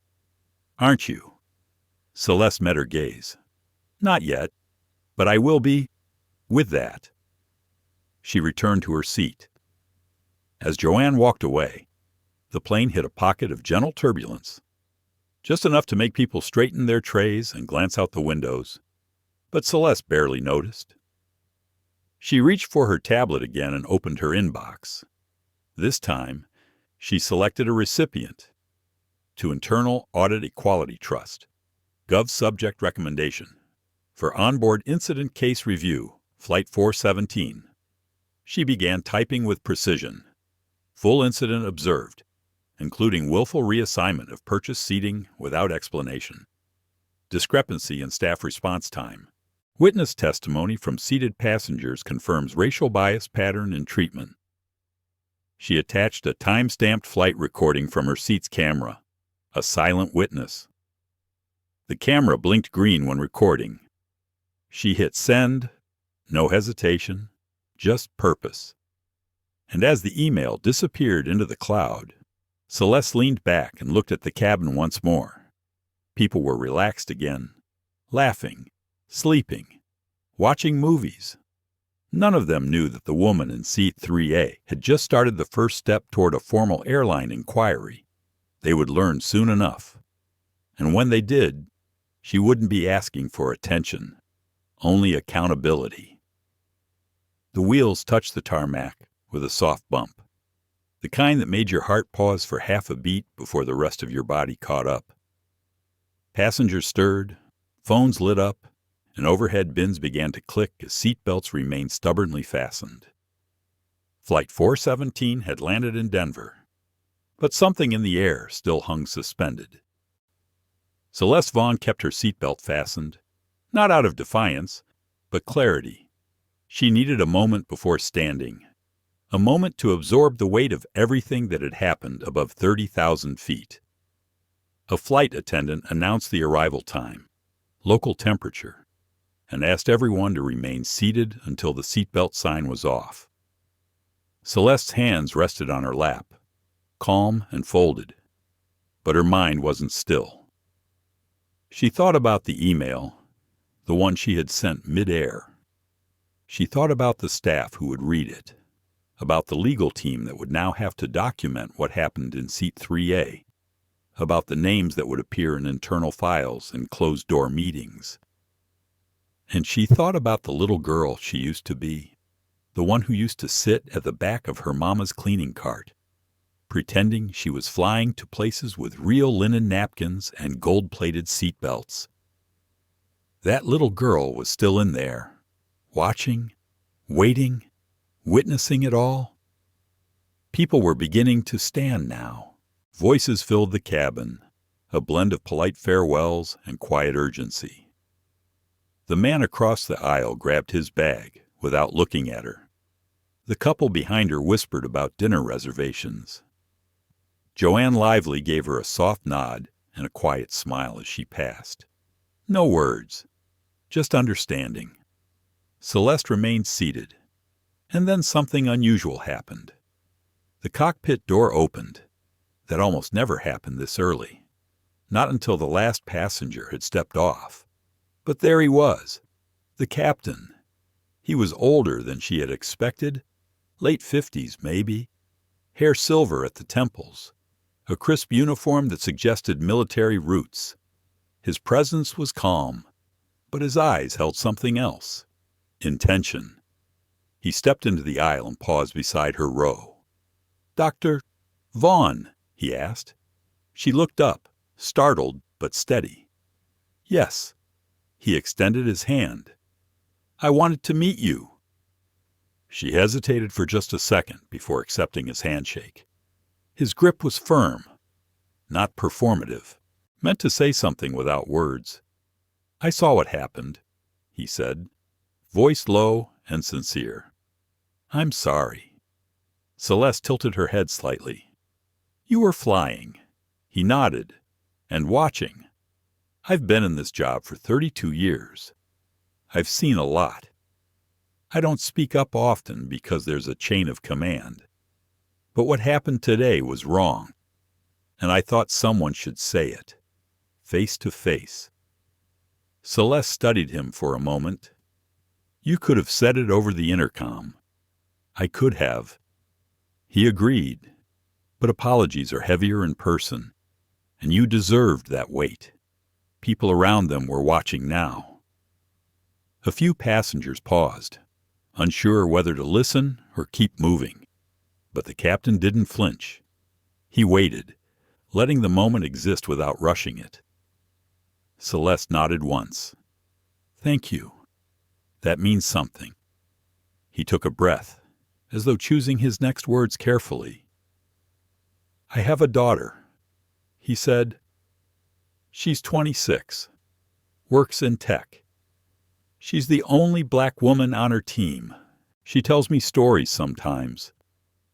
aren't you?" Celeste met her gaze. "Not yet, but I will be with that." She returned to her seat. As Joanne walked away, the plane hit a pocket of gentle turbulence, just enough to make people straighten their trays and glance out the windows, but Celeste barely noticed. She reached for her tablet again and opened her inbox. This time, she selected a recipient: to Internal Audit Equality Trust, Gov Subject Recommendation, for Onboard Incident Case Review, Flight 417. She began typing with precision. Full incident observed, including willful reassignment of purchase seating without explanation. Discrepancy in staff response time. Witness testimony from seated passengers confirms racial bias pattern in treatment. She attached a time-stamped flight recording from her seat's camera, a silent witness. The camera blinked green when recording. She hit send, no hesitation, just purpose. And as the email disappeared into the cloud, Celeste leaned back and looked at the cabin once more. People were relaxed again, laughing, sleeping, watching movies. None of them knew that the woman in seat 3A had just started the first step toward a formal airline inquiry. They would learn soon enough. And when they did, she wouldn't be asking for attention, only accountability. The wheels touched the tarmac with a soft bump, the kind that made your heart pause for half a beat before the rest of your body caught up. Passengers stirred, phones lit up, and overhead bins began to click as seatbelts remained stubbornly fastened. Flight 417 had landed in Denver, but something in the air still hung suspended. Celeste Vaughn kept her seatbelt fastened, not out of defiance, but clarity. She needed a moment before standing, a moment to absorb the weight of everything that had happened above 30,000 feet. A flight attendant announced the arrival time, local temperature, and asked everyone to remain seated until the seatbelt sign was off. Celeste's hands rested on her lap, calm and folded, but her mind wasn't still. She thought about the email, the one she had sent mid-air. She thought about the staff who would read it, about the legal team that would now have to document what happened in seat 3A, about the names that would appear in internal files and closed-door meetings. And she thought about the little girl she used to be, the one who used to sit at the back of her mama's cleaning cart, pretending she was flying to places with real linen napkins and gold-plated seat belts. That little girl was still in there, watching, waiting, witnessing it all. People were beginning to stand now. Voices filled the cabin, a blend of polite farewells and quiet urgency. The man across the aisle grabbed his bag without looking at her. The couple behind her whispered about dinner reservations. Joanne Lively gave her a soft nod and a quiet smile as she passed. No words, just understanding. Celeste remained seated, and then something unusual happened. The cockpit door opened. That almost never happened this early, not until the last passenger had stepped off. But there he was, the captain. He was older than she had expected, late 50s maybe, hair silver at the temples, a crisp uniform that suggested military roots. His presence was calm, but his eyes held something else, intention. He stepped into the aisle and paused beside her row. "Dr. Vaughn?" he asked. She looked up, startled but steady. "Yes." He extended his hand. "I wanted to meet you." She hesitated for just a second before accepting his handshake. His grip was firm, not performative, meant to say something without words. "I saw what happened," he said, voice low and sincere. "I'm sorry." Celeste tilted her head slightly. "You were flying." He nodded, and watching. "I've been in this job for 32 years. I've seen a lot. I don't speak up often because there's a chain of command. But what happened today was wrong, and I thought someone should say it, face to face." Celeste studied him for a moment. "You could have said it over the intercom." "I could have." He agreed. "But apologies are heavier in person, and you deserved that weight." People around them were watching now. A few passengers paused, unsure whether to listen or keep moving. But the captain didn't flinch. He waited, letting the moment exist without rushing it. Celeste nodded once. "Thank you. That means something." He took a breath, as though choosing his next words carefully. "I have a daughter," he said. "She's 26, works in tech. She's the only black woman on her team. She tells me stories sometimes,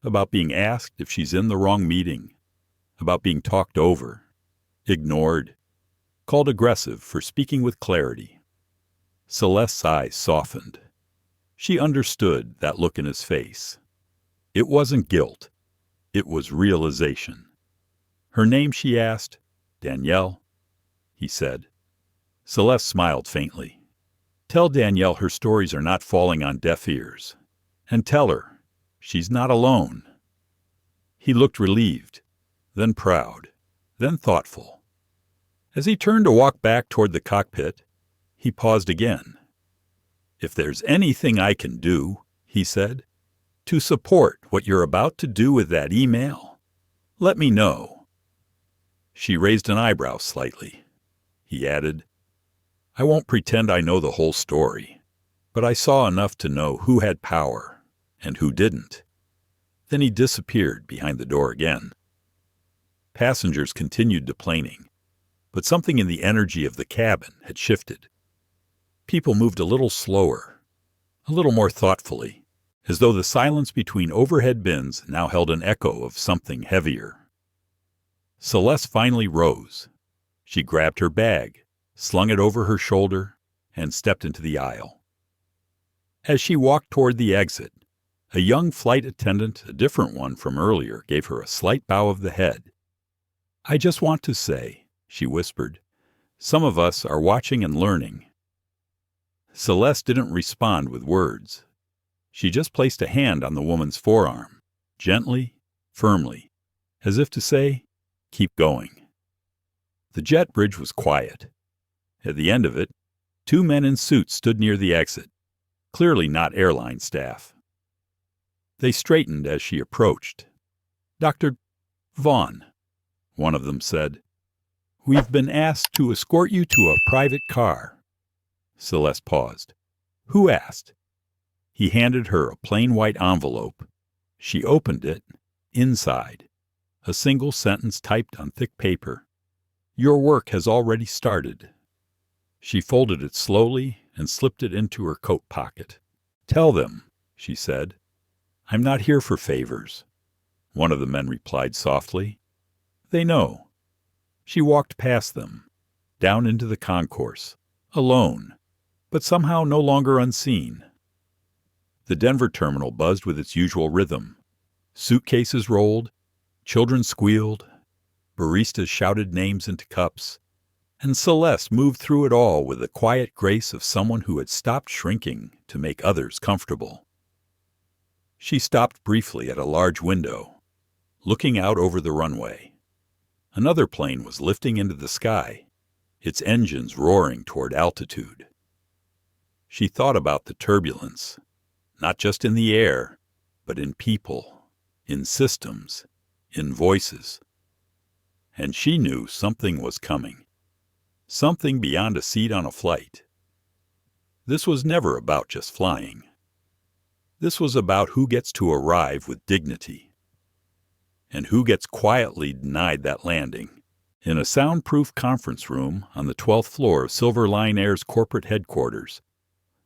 about being asked if she's in the wrong meeting, about being talked over, ignored, called aggressive for speaking with clarity." Celeste's eyes softened. She understood that look in his face. It wasn't guilt. It was realization. "Her name?" she asked. "Danielle," he said. Celeste smiled faintly. "Tell Danielle her stories are not falling on deaf ears. And tell her she's not alone." He looked relieved, then proud, then thoughtful. As he turned to walk back toward the cockpit, he paused again. "If there's anything I can do," he said, "to support what you're about to do with that email, let me know." She raised an eyebrow slightly. He added, "I won't pretend I know the whole story, but I saw enough to know who had power and who didn't." Then he disappeared behind the door again. Passengers continued deplaning, but something in the energy of the cabin had shifted. People moved a little slower, a little more thoughtfully, as though the silence between overhead bins now held an echo of something heavier. Celeste finally rose. She grabbed her bag, slung it over her shoulder, and stepped into the aisle. As she walked toward the exit, a young flight attendant, a different one from earlier, gave her a slight bow of the head. "I just want to say," she whispered, "some of us are watching and learning." Celeste didn't respond with words. She just placed a hand on the woman's forearm, gently, firmly, as if to say, "Keep going." The jet bridge was quiet. At the end of it, two men in suits stood near the exit, clearly not airline staff. They straightened as she approached. "Dr. Vaughn," one of them said, "we've been asked to escort you to a private car." Celeste paused. "Who asked?" He handed her a plain white envelope. She opened it. Inside, a single sentence typed on thick paper. "Your work has already started." She folded it slowly and slipped it into her coat pocket. "Tell them," she said, "I'm not here for favors." One of the men replied softly, "They know." She walked past them, down into the concourse, alone, but somehow no longer unseen. The Denver terminal buzzed with its usual rhythm. Suitcases rolled, children squealed, baristas shouted names into cups, and Celeste moved through it all with the quiet grace of someone who had stopped shrinking to make others comfortable. She stopped briefly at a large window, looking out over the runway. Another plane was lifting into the sky, its engines roaring toward altitude. She thought about the turbulence, not just in the air, but in people, in systems, in voices. And she knew something was coming, something beyond a seat on a flight. This was never about just flying. This was about who gets to arrive with dignity, and who gets quietly denied that landing. In a soundproof conference room on the 12th floor of Silver Line Air's corporate headquarters,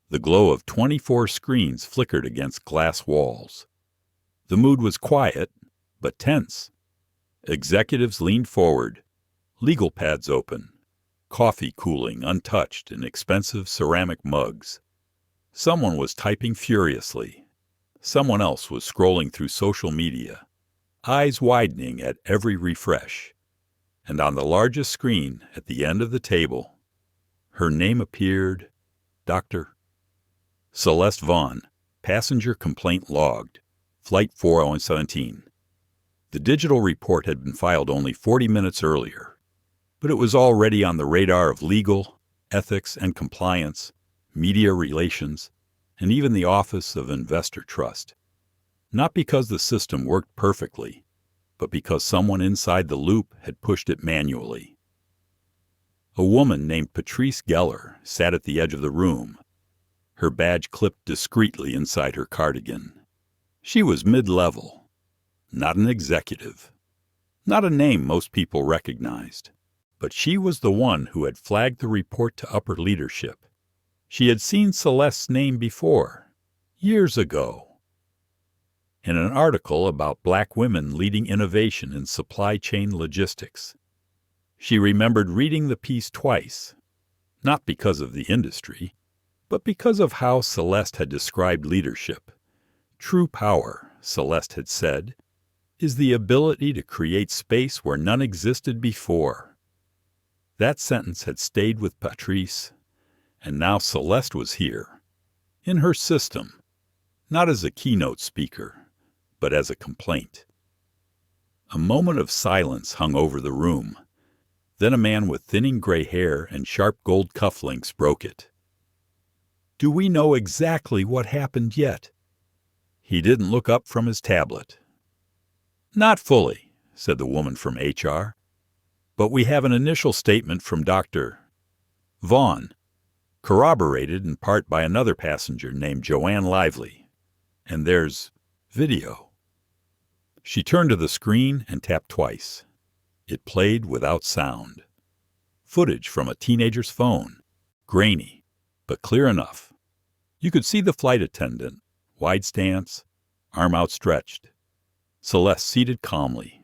the glow of 24 screens flickered against glass walls. The mood was quiet, but tense. Executives leaned forward, legal pads open, coffee cooling untouched in expensive ceramic mugs. Someone was typing furiously. Someone else was scrolling through social media, eyes widening at every refresh. And on the largest screen at the end of the table, her name appeared, Dr. Celeste Vaughn, passenger complaint logged, Flight 417. The digital report had been filed only 40 minutes earlier, but it was already on the radar of legal, ethics and compliance, media relations, and even the Office of Investor Trust. Not because the system worked perfectly, but because someone inside the loop had pushed it manually. A woman named Patrice Geller sat at the edge of the room, her badge clipped discreetly inside her cardigan. She was mid-level, not an executive, not a name most people recognized, but she was the one who had flagged the report to upper leadership. She had seen Celeste's name before, years ago, in an article about Black women leading innovation in supply chain logistics. She remembered reading the piece twice, not because of the industry, but because of how Celeste had described leadership. True power, Celeste had said, is the ability to create space where none existed before. That sentence had stayed with Patrice, and now Celeste was here, in her system, not as a keynote speaker, but as a complaint. A moment of silence hung over the room. Then a man with thinning gray hair and sharp gold cufflinks broke it. "Do we know exactly what happened yet?" He didn't look up from his tablet. "Not fully," said the woman from HR, "but we have an initial statement from Dr. Vaughn, corroborated in part by another passenger named Joanne Lively. And there's video." She turned to the screen and tapped twice. It played without sound. Footage from a teenager's phone, grainy, but clear enough. You could see the flight attendant, wide stance, arm outstretched. Celeste seated calmly.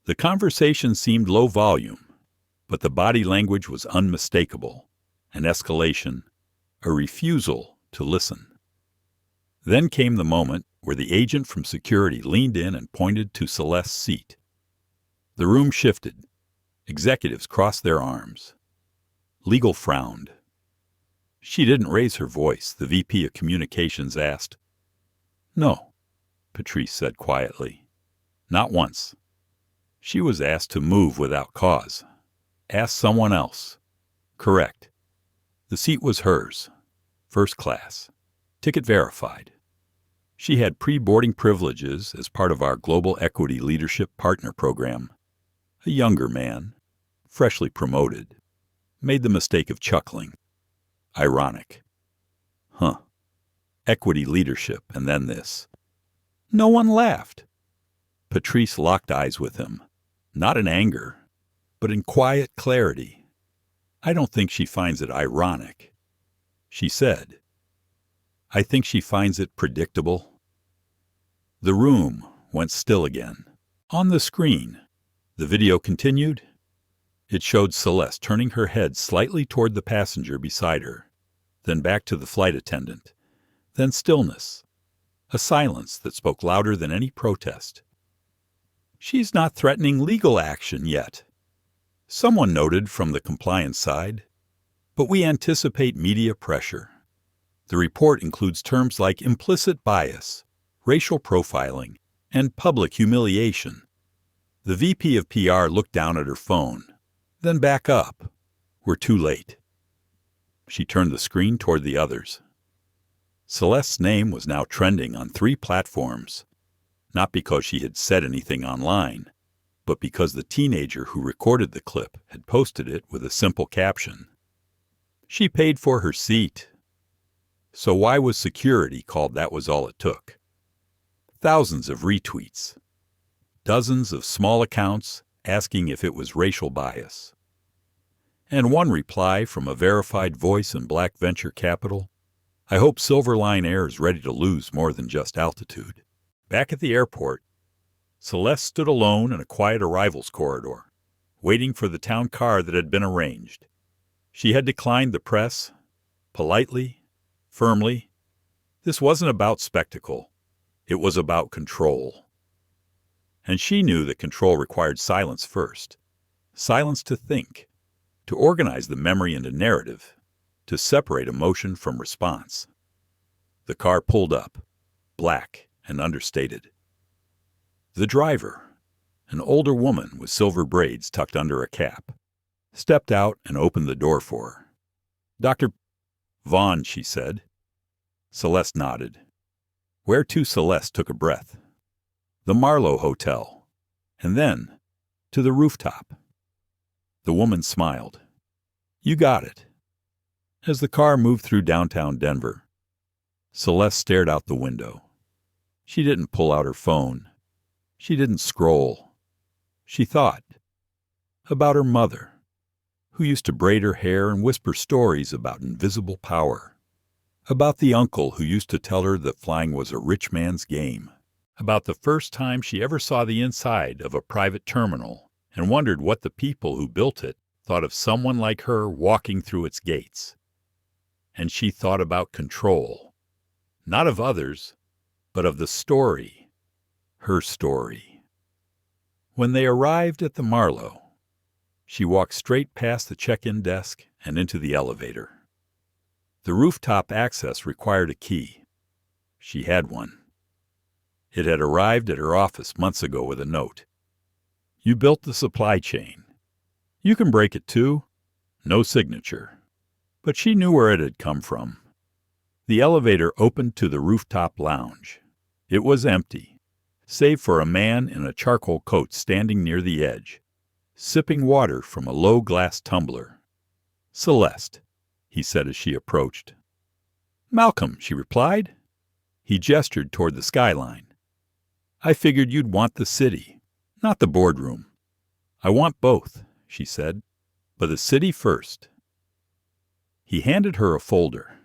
The conversation seemed low volume, but the body language was unmistakable. An escalation, a refusal to listen. Then came the moment where the agent from security leaned in and pointed to Celeste's seat. The room shifted. Executives crossed their arms. Legal frowned. She didn't raise her voice, the VP of Communications asked. "No," Patrice said quietly. "Not once." She was asked to move without cause. Ask someone else. Correct. The seat was hers. First class. Ticket verified. She had pre-boarding privileges as part of our Global Equity Leadership Partner Program. A younger man, freshly promoted, made the mistake of chuckling. Ironic. Huh. Equity leadership, and then this. No one laughed. Patrice locked eyes with him, not in anger, but in quiet clarity. I don't think she finds it ironic. She said, I think she finds it predictable. The room went still again. On the screen, the video continued. It showed Celeste turning her head slightly toward the passenger beside her, then back to the flight attendant, then stillness, a silence that spoke louder than any protest. She's not threatening legal action yet, someone noted from the compliance side, but we anticipate media pressure. The report includes terms like implicit bias, racial profiling, and public humiliation. The VP of PR looked down at her phone, then back up. We're too late. She turned the screen toward the others. Celeste's name was now trending on 3 platforms, not because she had said anything online, but because the teenager who recorded the clip had posted it with a simple caption. She paid for her seat. So why was security called That Was All It Took? Thousands of retweets. Dozens of small accounts asking if it was racial bias. And one reply from a verified voice in Black venture capital. I hope Silverline Air is ready to lose more than just altitude. Back at the airport, Celeste stood alone in a quiet arrivals corridor, waiting for the town car that had been arranged. She had declined the press, politely, firmly. This wasn't about spectacle. It was about control. And she knew that control required silence first. Silence to think, to organize the memory into narrative, to separate emotion from response. The car pulled up, black and understated. The driver, an older woman with silver braids tucked under a cap, stepped out and opened the door for her. Dr. Vaughn, she said. Celeste nodded. Whereto Celeste took a breath. The Marlowe Hotel, and then to the rooftop. The woman smiled. You got it. As the car moved through downtown Denver, Celeste stared out the window. She didn't pull out her phone. She didn't scroll. She thought about her mother, who used to braid her hair and whisper stories about invisible power. About the uncle who used to tell her that flying was a rich man's game. About the first time she ever saw the inside of a private terminal and wondered what the people who built it thought of someone like her walking through its gates. And she thought about control, not of others, but of the story, her story. When they arrived at the Marlowe, she walked straight past the check-in desk and into the elevator. The rooftop access required a key. She had one. It had arrived at her office months ago with a note. You built the supply chain. You can break it too. No signature. But she knew where it had come from. The elevator opened to the rooftop lounge. It was empty, save for a man in a charcoal coat standing near the edge, sipping water from a low glass tumbler. Celeste, he said as she approached. Malcolm, she replied. He gestured toward the skyline. I figured you'd want the city, not the boardroom. I want both, she said, but the city first. He handed her a folder.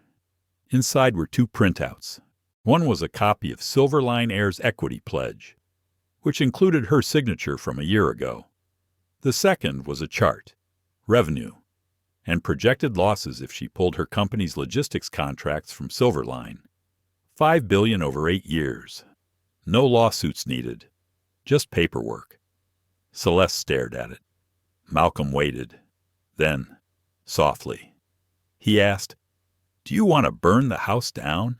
Inside were 2 printouts. One was a copy of Silverline Air's equity pledge, which included her signature from a year ago. The second was a chart, revenue, and projected losses if she pulled her company's logistics contracts from Silverline. $5 billion over 8 years. No lawsuits needed, just paperwork. Celeste stared at it. Malcolm waited. Then, softly, he asked, Do you want to burn the house down?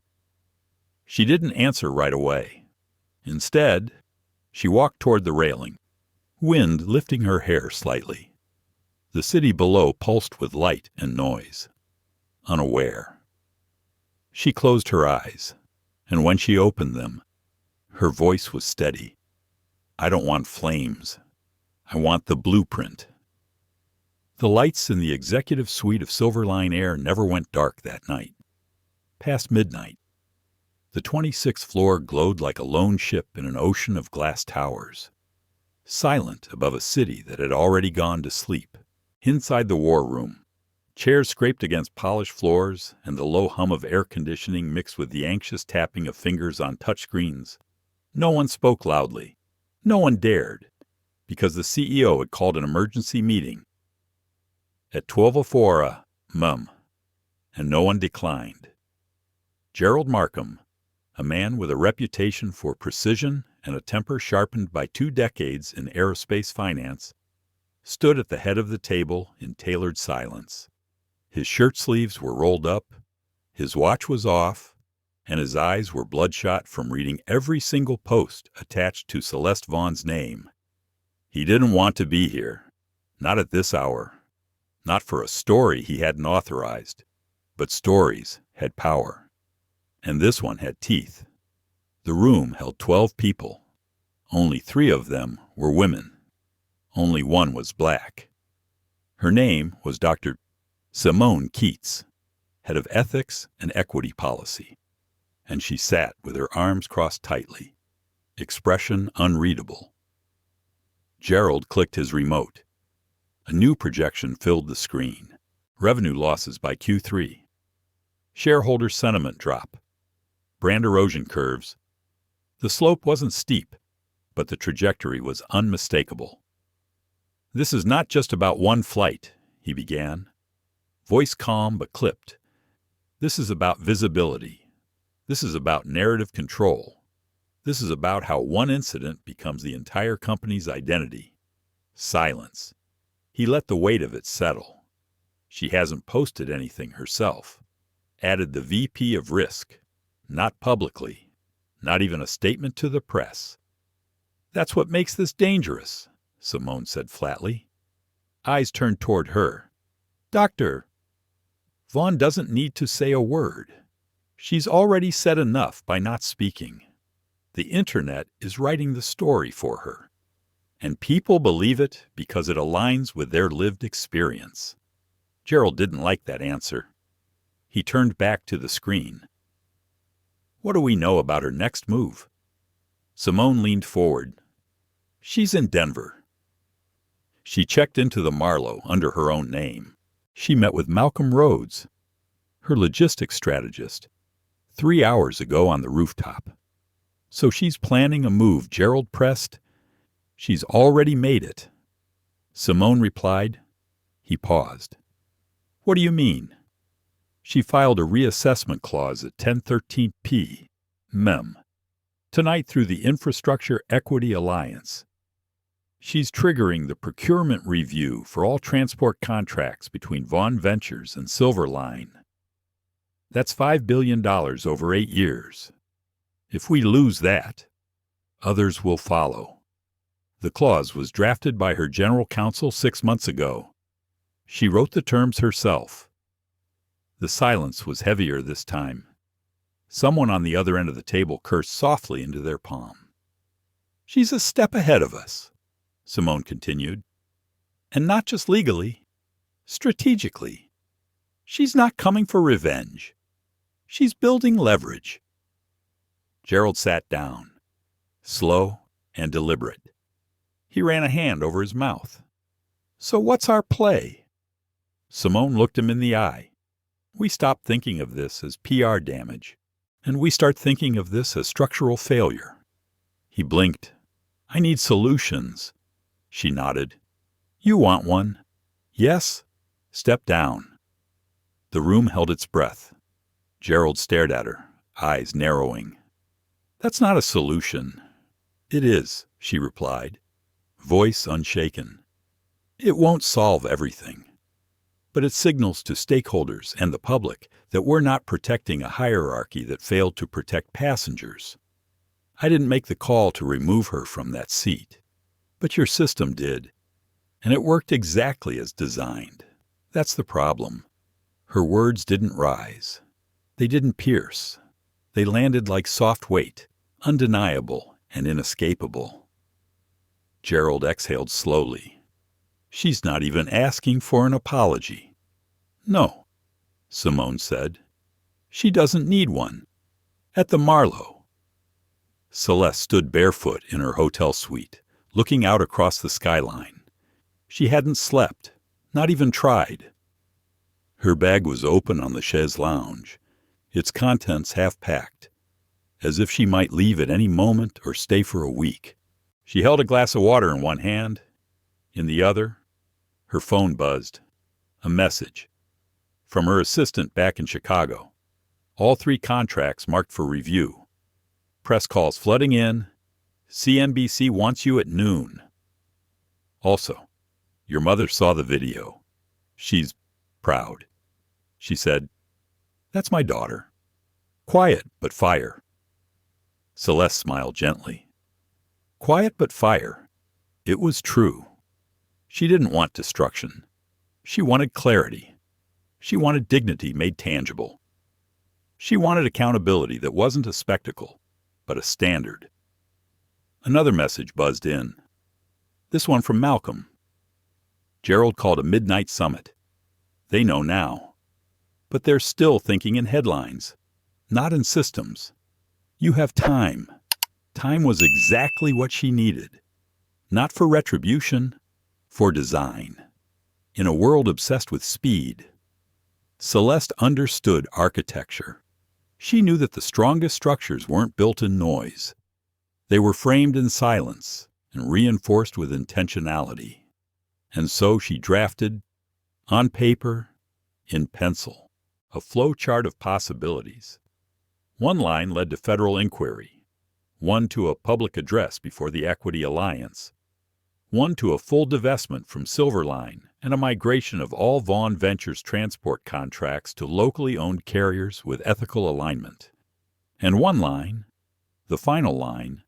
She didn't answer right away. Instead, she walked toward the railing, wind lifting her hair slightly. The city below pulsed with light and noise. Unaware. She closed her eyes. And when she opened them, her voice was steady. "I don't want flames. I want the blueprint." The lights in the executive suite of Silverline Air never went dark that night. Past midnight, the 26th floor glowed like a lone ship in an ocean of glass towers, silent above a city that had already gone to sleep. Inside the war room, chairs scraped against polished floors, and the low hum of air conditioning mixed with the anxious tapping of fingers on touchscreens. No one spoke loudly. No one dared, because the CEO had called an emergency meeting at 12:04 m, and no one declined. Gerald Markham, a man with a reputation for precision and a temper sharpened by 2 decades in aerospace finance, stood at the head of the table in tailored silence. His shirt sleeves were rolled up, his watch was off, and his eyes were bloodshot from reading every single post attached to Celeste Vaughn's name. He didn't want to be here, not at this hour, not for a story he hadn't authorized, but stories had power. And this one had teeth. The room held 12 people. Only 3 of them were women. Only 1 was black. Her name was Dr. Simone Keats, head of ethics and equity policy, and she sat with her arms crossed tightly, expression unreadable. Gerald clicked his remote. A new projection filled the screen. Revenue losses by Q3. Shareholder sentiment drop. Brand erosion curves. The slope wasn't steep, but the trajectory was unmistakable. "This is not just about one flight," he began, voice calm but clipped. "This is about visibility. This is about narrative control. This is about how one incident becomes the entire company's identity." Silence. He let the weight of it settle. She hasn't posted anything herself. Added the VP of risk. Not publicly. Not even a statement to the press. "That's what makes this dangerous," Simone said flatly. Eyes turned toward her. "Doctor, Vaughn doesn't need to say a word. She's already said enough by not speaking. The internet is writing the story for her. And people believe it because it aligns with their lived experience." Gerald didn't like that answer. He turned back to the screen. "What do we know about her next move?" Simone leaned forward. "She's in Denver." She checked into the Marlowe under her own name. She met with Malcolm Rhodes, her logistics strategist, 3 hours ago on the rooftop. "So she's planning a move," Gerald pressed. "She's already made it." Simone replied. He paused. "What do you mean?" "She filed a reassessment clause at 1013 p. Mem. tonight through the Infrastructure Equity Alliance. She's triggering the procurement review for all transport contracts between Vaughn Ventures and Silverline. That's $5 billion over 8 years. If we lose that, others will follow." The clause was drafted by her general counsel 6 months ago. She wrote the terms herself. The silence was heavier this time. Someone on the other end of the table cursed softly into their palm. "She's a step ahead of us," Simone continued. "And not just legally, strategically. She's not coming for revenge. She's building leverage." Gerald sat down, slow and deliberate. He ran a hand over his mouth. "So what's our play?" Simone looked him in the eye. "We stop thinking of this as PR damage, and we start thinking of this as structural failure." He blinked. "I need solutions." She nodded. "You want one?" "Yes." "Step down." The room held its breath. Gerald stared at her, eyes narrowing. "That's not a solution." "It is," she replied, voice unshaken. "It won't solve everything, but it signals to stakeholders and the public that we're not protecting a hierarchy that failed to protect passengers. I didn't make the call to remove her from that seat, but your system did, and it worked exactly as designed. That's the problem." Her words didn't rise. They didn't pierce. They landed like soft weight, undeniable and inescapable. Gerald exhaled slowly. She's not even asking for an apology. No, Simone said. She doesn't need one. At the Marlowe. Celeste stood barefoot in her hotel suite, looking out across the skyline. She hadn't slept, not even tried. Her bag was open on the chaise lounge, its contents half-packed, as if she might leave at any moment or stay for a week. She held a glass of water in one hand. In the other, her phone buzzed. A message. From her assistant back in Chicago. All 3 contracts marked for review. Press calls flooding in. CNBC wants you at noon. Also, your mother saw the video. She's proud. She said, "That's my daughter. Quiet, but fire." Celeste smiled gently. Quiet, but fire. It was true. She didn't want destruction. She wanted clarity. She wanted dignity made tangible. She wanted accountability that wasn't a spectacle, but a standard. Another message buzzed in. This one from Malcolm. Gerald called a midnight summit. They know now. But they're still thinking in headlines, not in systems. You have time. Time was exactly what she needed. Not for retribution, for design. In a world obsessed with speed. Celeste understood architecture. She knew that the strongest structures weren't built in noise. They were framed in silence and reinforced with intentionality. And so she drafted, on paper, in pencil, a flowchart of possibilities. One line led to federal inquiry, one to a public address before the Equity Alliance, one to a full divestment from Silverline and a migration of all Vaughn Ventures transport contracts to locally owned carriers with ethical alignment. And one line, the final line,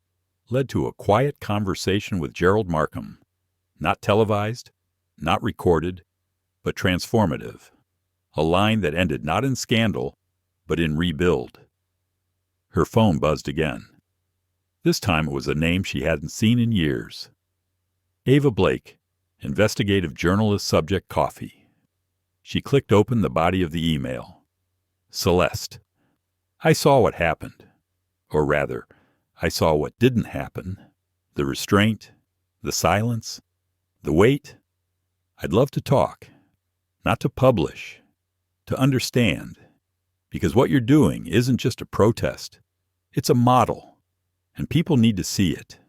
led to a quiet conversation with Gerald Markham, not televised, not recorded, but transformative, a line that ended not in scandal, but in rebuild. Her phone buzzed again. This time it was a name she hadn't seen in years. Ava Blake, investigative journalist, subject coffee. She clicked open the body of the email. Celeste, I saw what happened. Or rather, I saw what didn't happen. The restraint, the silence, the wait. I'd love to talk, not to publish, to understand. Because what you're doing isn't just a protest. It's a model, and people need to see it.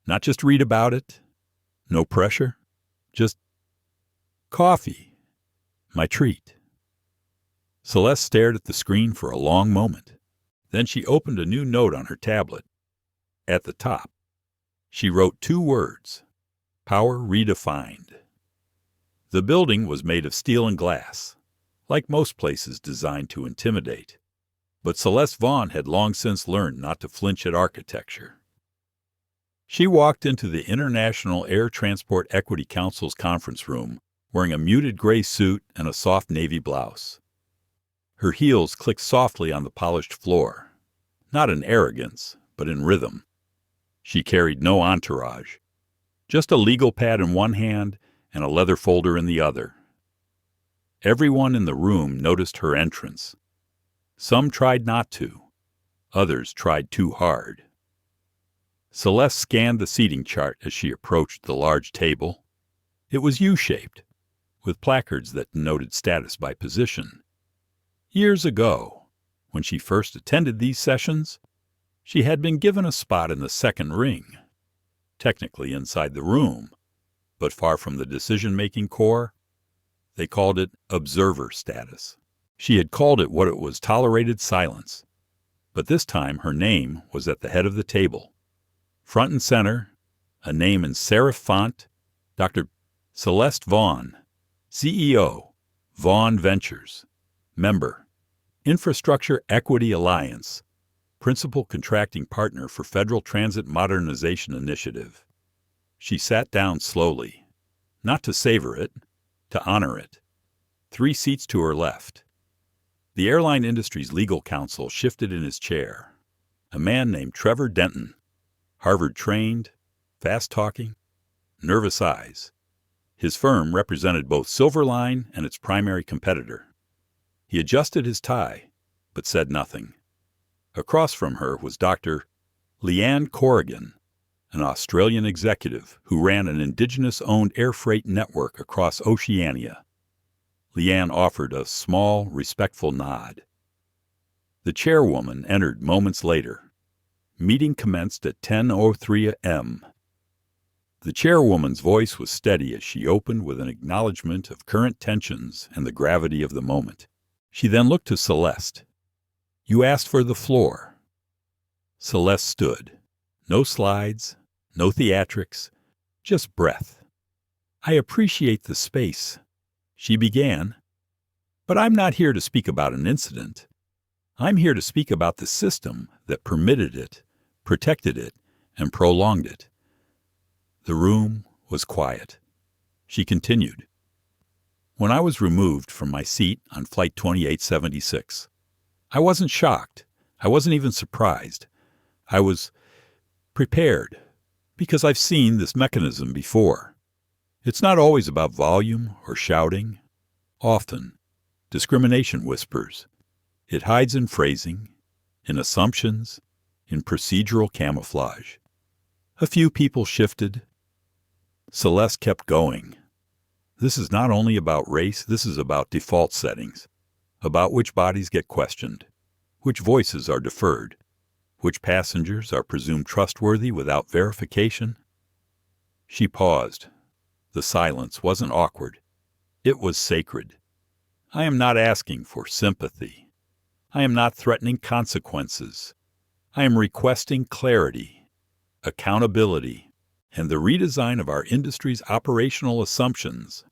Not just read about it. No pressure. Just coffee. My treat. Celeste stared at the screen for a long moment. Then she opened a new note on her tablet. At the top, she wrote 2 words. Power redefined. The building was made of steel and glass, like most places designed to intimidate. But Celeste Vaughn had long since learned not to flinch at architecture. She walked into the International Air Transport Equity Council's conference room wearing a muted gray suit and a soft navy blouse. Her heels clicked softly on the polished floor, not in arrogance, but in rhythm. She carried no entourage, just a legal pad in one hand and a leather folder in the other. Everyone in the room noticed her entrance. Some tried not to. Others tried too hard. Celeste scanned the seating chart as she approached the large table. It was U-shaped, with placards that denoted status by position. Years ago, when she first attended these sessions, she had been given a spot in the second ring, technically inside the room, but far from the decision-making core. They called it observer status. She had called it what it was, tolerated silence. But this time her name was at the head of the table. Front and center, a name in serif font, Dr. Celeste Vaughn, CEO, Vaughn Ventures, member, Infrastructure Equity Alliance, principal contracting partner for Federal Transit Modernization Initiative. She sat down slowly, not to savor it, to honor it. 3 seats to her left. The airline industry's legal counsel shifted in his chair. A man named Trevor Denton, Harvard-trained, fast-talking, nervous eyes. His firm represented both Silverline and its primary competitor. He adjusted his tie, but said nothing. Across from her was Dr. Leanne Corrigan, an Australian executive who ran an indigenous-owned air freight network across Oceania. Leanne offered a small, respectful nod. The chairwoman entered moments later. Meeting commenced at 10:03 a.m. The chairwoman's voice was steady as she opened with an acknowledgement of current tensions and the gravity of the moment. She then looked to Celeste. "You asked for the floor." Celeste stood. No slides, no theatrics, just breath. "I appreciate the space," she began, "but I'm not here to speak about an incident. I'm here to speak about the system that permitted it, protected it, and prolonged it." The room was quiet. She continued. "When I was removed from my seat on Flight 2876, I wasn't shocked. I wasn't even surprised. I was prepared, because I've seen this mechanism before. It's not always about volume or shouting. Often, discrimination whispers. It hides in phrasing, in assumptions, in procedural camouflage. A few people shifted. Celeste kept going. This is not only about race, this is about default settings, about which bodies get questioned, which voices are deferred, which passengers are presumed trustworthy without verification. She paused. The silence wasn't awkward. It was sacred. I am not asking for sympathy. I am not threatening consequences. I am requesting clarity, accountability, and the redesign of our industry's operational assumptions.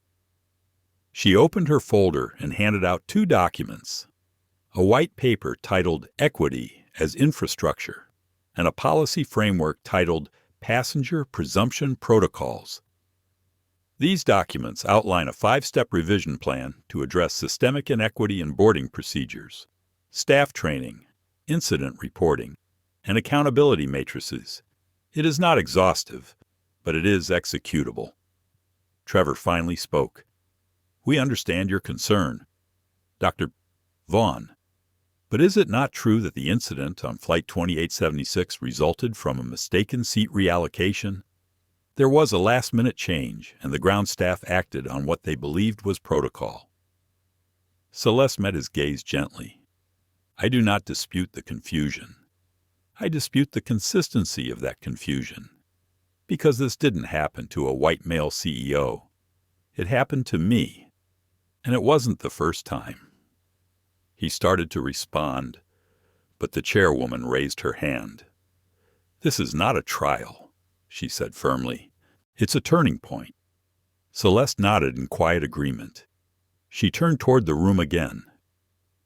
She opened her folder and handed out 2 documents, a white paper titled Equity as Infrastructure, and a policy framework titled Passenger Presumption Protocols. These documents outline a 5-step revision plan to address systemic inequity in boarding procedures, staff training, incident reporting, and accountability matrices. It is not exhaustive, but it is executable. Trevor finally spoke. "We understand your concern, Dr. Vaughn. But is it not true that the incident on Flight 2876 resulted from a mistaken seat reallocation? There was a last-minute change, and the ground staff acted on what they believed was protocol." Celeste met his gaze gently. "I do not dispute the confusion. I dispute the consistency of that confusion. Because this didn't happen to a white male CEO. It happened to me. And it wasn't the first time." He started to respond, but the chairwoman raised her hand. "This is not a trial," she said firmly. "It's a turning point." Celeste nodded in quiet agreement. She turned toward the room again.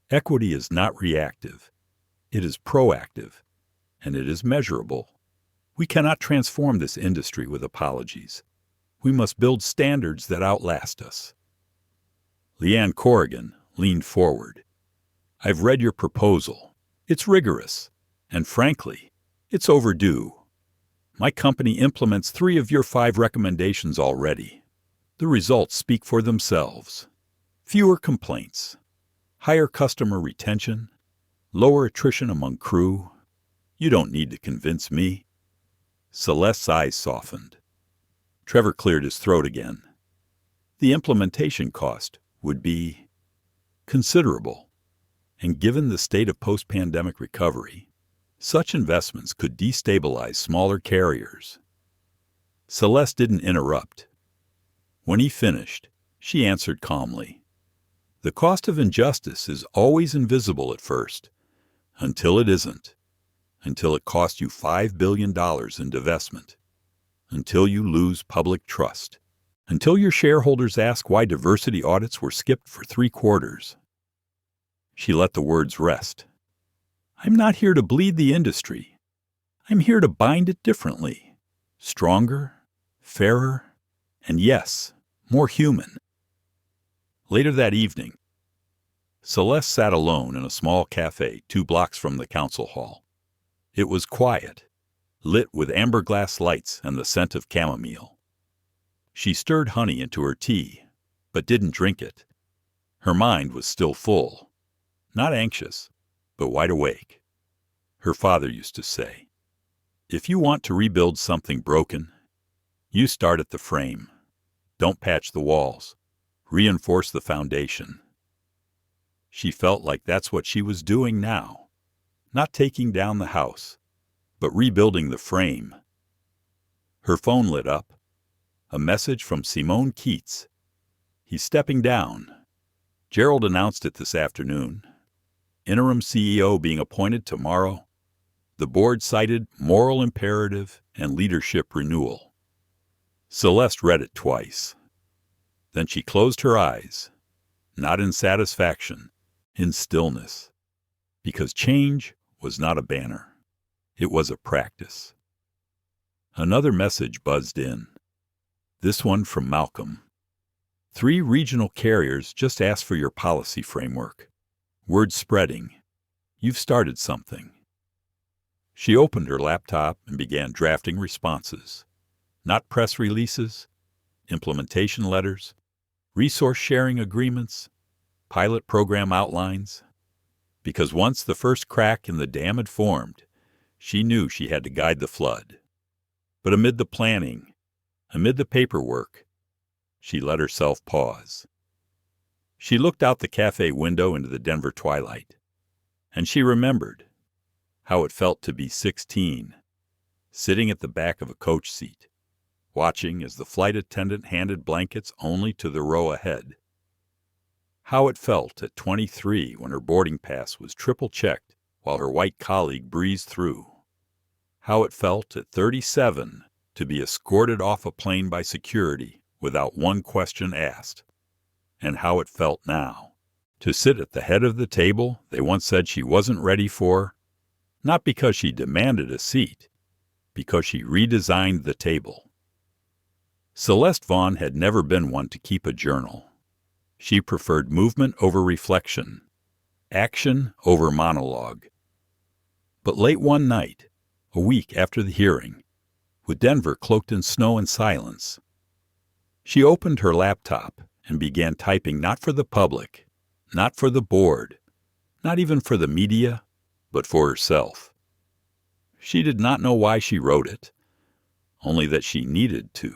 Equity is not reactive. It is proactive, and it is measurable. We cannot transform this industry with apologies. We must build standards that outlast us. Leanne Corrigan leaned forward. "I've read your proposal. It's rigorous, and frankly, it's overdue. My company implements 3 of your 5 recommendations already. The results speak for themselves. Fewer complaints, higher customer retention, lower attrition among crew. You don't need to convince me." Celeste's eyes softened. Trevor cleared his throat again. The implementation cost would be considerable, and given the state of post-pandemic recovery, such investments could destabilize smaller carriers. Celeste didn't interrupt. When he finished, she answered calmly. "The cost of injustice is always invisible at first, until it isn't, until it costs you $5 billion in divestment, until you lose public trust, until your shareholders ask why diversity audits were skipped for 3 quarters. She let the words rest. "I'm not here to bleed the industry. I'm here to bind it differently, stronger, fairer, and yes, more human." Later that evening, Celeste sat alone in a small cafe 2 blocks from the council hall. It was quiet, lit with amber glass lights and the scent of chamomile. She stirred honey into her tea, but didn't drink it. Her mind was still full, not anxious, but wide awake. Her father used to say, "If you want to rebuild something broken, you start at the frame. Don't patch the walls. Reinforce the foundation." She felt like that's what she was doing now. Not taking down the house, but rebuilding the frame. Her phone lit up. A message from Simone Keats. "He's stepping down. Gerald announced it this afternoon. Interim CEO being appointed tomorrow. The board cited moral imperative and leadership renewal." Celeste read it twice. Then she closed her eyes, not in satisfaction, in stillness, because change was not a banner. It was a practice. Another message buzzed in. This one from Malcolm. 3 regional carriers just asked for your policy framework. Word spreading. You've started something. She opened her laptop and began drafting responses. Not press releases, implementation letters, resource sharing agreements, pilot program outlines. Because once the first crack in the dam had formed, she knew she had to guide the flood. But amid the planning, amid the paperwork, she let herself pause. She looked out the cafe window into the Denver twilight, and she remembered how it felt to be 16, sitting at the back of a coach seat, watching as the flight attendant handed blankets only to the row ahead. How it felt at 23 when her boarding pass was triple-checked while her white colleague breezed through. How it felt at 37 to be escorted off a plane by security without one question asked. And how it felt now to sit at the head of the table they once said she wasn't ready for, not because she demanded a seat, because she redesigned the table. Celeste Vaughn had never been one to keep a journal. She preferred movement over reflection, action over monologue. But late one night, a week after the hearing, with Denver cloaked in snow and silence, she opened her laptop and began typing not for the public, not for the board, not even for the media, but for herself. She did not know why she wrote it, only that she needed to.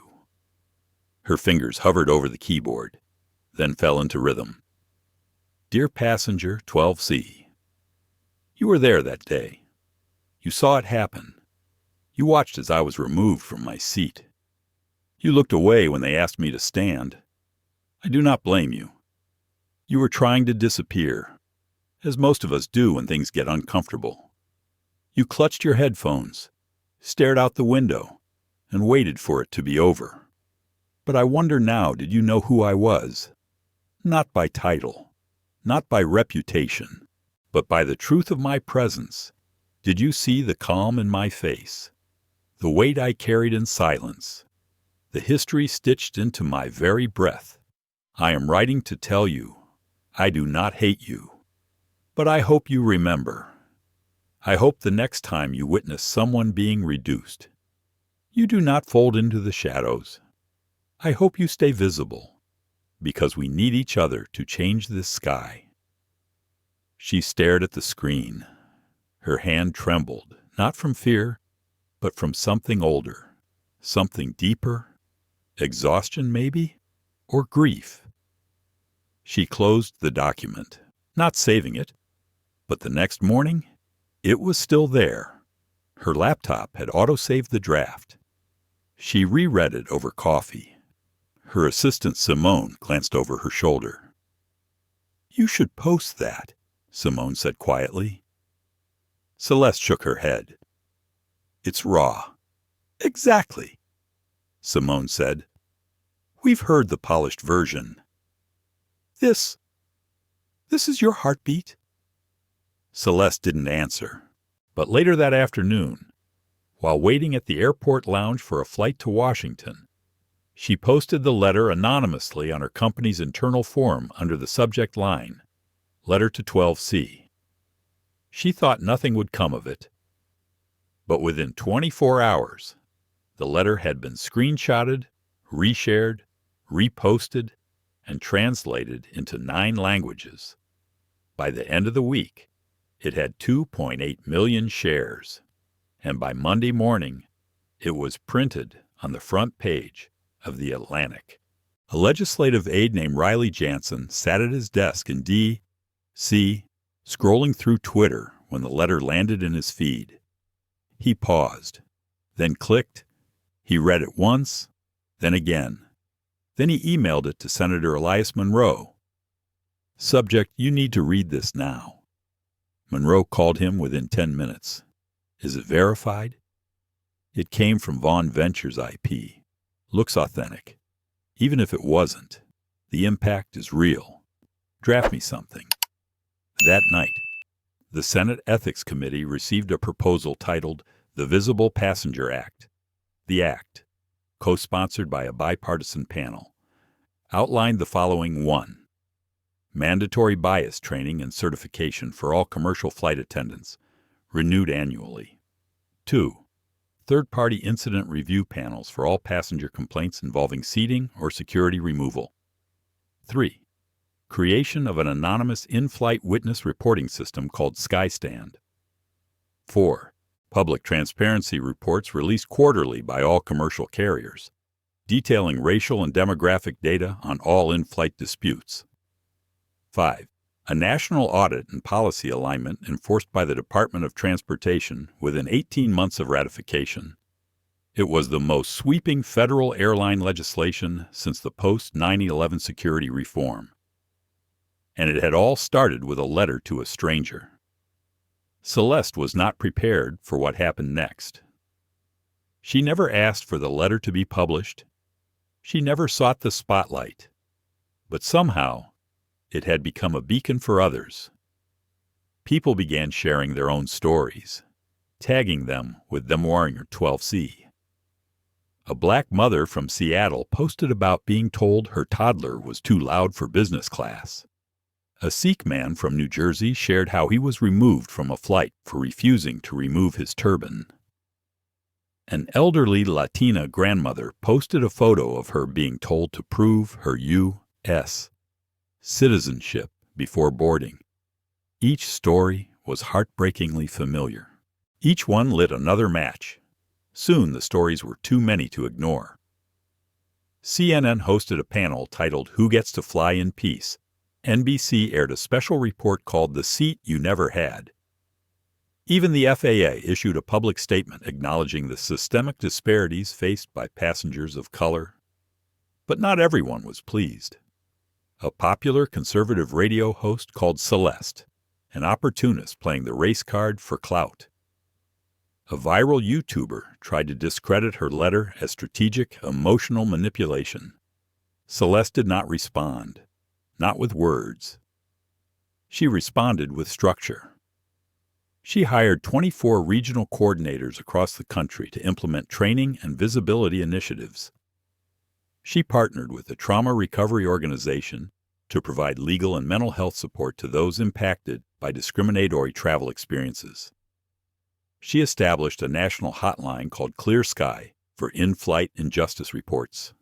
Her fingers hovered over the keyboard, then fell into rhythm. Dear Passenger 12C, you were there that day. You saw it happen. You watched as I was removed from my seat. You looked away when they asked me to stand. I do not blame you. You were trying to disappear, as most of us do when things get uncomfortable. You clutched your headphones, stared out the window, and waited for it to be over. But I wonder now, did you know who I was? Not by title, not by reputation, but by the truth of my presence. Did you see the calm in my face, the weight I carried in silence, the history stitched into my very breath? I am writing to tell you, I do not hate you, but I hope you remember. I hope the next time you witness someone being reduced, you do not fold into the shadows. I hope you stay visible, because we need each other to change this sky. She stared at the screen. Her hand trembled, not from fear, but from something older, something deeper, exhaustion maybe, or grief. She closed the document, not saving it, but the next morning, it was still there. Her laptop had auto-saved the draft. She reread it over coffee. Her assistant Simone glanced over her shoulder. You should post that, Simone said quietly. Celeste shook her head. It's raw. Exactly, Simone said. We've heard the polished version. This is your heartbeat? Celeste didn't answer, but later that afternoon, while waiting at the airport lounge for a flight to Washington, she posted the letter anonymously on her company's internal forum under the subject line, Letter to 12C. She thought nothing would come of it. But within 24 hours, the letter had been screenshotted, reshared, reposted, and translated into 9 languages. By the end of the week, it had 2.8 million shares, and by Monday morning, it was printed on the front page of The Atlantic. A legislative aide named Riley Jansen sat at his desk in D.C., scrolling through Twitter when the letter landed in his feed. He paused, then clicked. He read it once, then again. Then he emailed it to Senator Elias Monroe. Subject: you need to read this now. Monroe called him within 10 minutes. Is it verified? It came from Vaughn Ventures IP. Looks authentic. Even if it wasn't, the impact is real. Draft me something. That night, the Senate Ethics Committee received a proposal titled The Visible Passenger Act. The act, co-sponsored by a bipartisan panel, outlined the following: 1. Mandatory bias training and certification for all commercial flight attendants, renewed annually. 2. Third-party incident review panels for all passenger complaints involving seating or security removal. 3. Creation of an anonymous in-flight witness reporting system called SkyStand. 4. Public transparency reports released quarterly by all commercial carriers, detailing racial and demographic data on all in-flight disputes. 5. A national audit and policy alignment enforced by the Department of Transportation within 18 months of ratification. It was the most sweeping federal airline legislation since the post-9/11 security reform. And it had all started with a letter to a stranger. Celeste was not prepared for what happened next. She never asked for the letter to be published. She never sought the spotlight. But somehow, it had become a beacon for others. People began sharing their own stories, tagging them with them wearing her 12C. A black mother from Seattle posted about being told her toddler was too loud for business class. A Sikh man from New Jersey shared how he was removed from a flight for refusing to remove his turban. An elderly Latina grandmother posted a photo of her being told to prove her U.S. citizenship before boarding. Each story was heartbreakingly familiar. Each one lit another match. Soon the stories were too many to ignore. CNN hosted a panel titled Who Gets to Fly in Peace? NBC aired a special report called The Seat You Never Had. Even the FAA issued a public statement acknowledging the systemic disparities faced by passengers of color. But not everyone was pleased. A popular conservative radio host called Celeste, an opportunist playing the race card for clout. A viral YouTuber tried to discredit her letter as strategic, emotional manipulation. Celeste did not respond, not with words. She responded with structure. She hired 24 regional coordinators across the country to implement training and visibility initiatives. She partnered with the Trauma Recovery Organization to provide legal and mental health support to those impacted by discriminatory travel experiences. She established a national hotline called Clear Sky for in-flight injustice reports.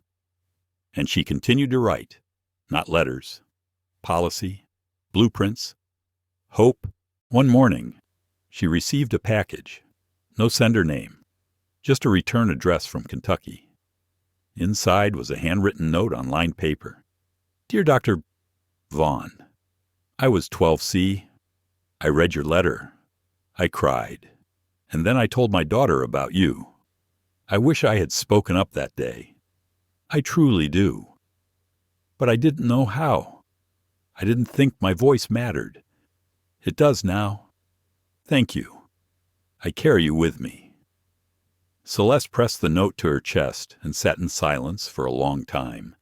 And she continued to write, not letters, policy, blueprints, hope. One morning, she received a package, no sender name, just a return address from Kentucky. Inside was a handwritten note on lined paper. Dear Dr. Vaughn, I was 12C. I read your letter. I cried. And then I told my daughter about you. I wish I had spoken up that day. I truly do. But I didn't know how. I didn't think my voice mattered. It does now. Thank you. I carry you with me. Celeste pressed the note to her chest and sat in silence for a long time.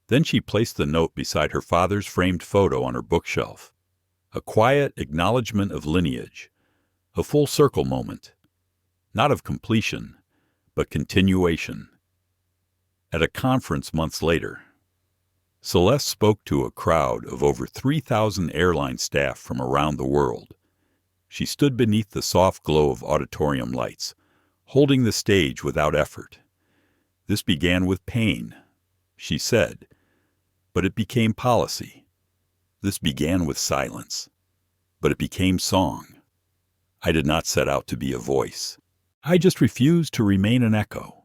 Then she placed the note beside her father's framed photo on her bookshelf. A quiet acknowledgement of lineage. A full circle moment. Not of completion, but continuation. At a conference months later, Celeste spoke to a crowd of over 3,000 airline staff from around the world. She stood beneath the soft glow of auditorium lights, holding the stage without effort. This began with pain, she said, but it became policy. This began with silence, but it became song. I did not set out to be a voice. I just refused to remain an echo.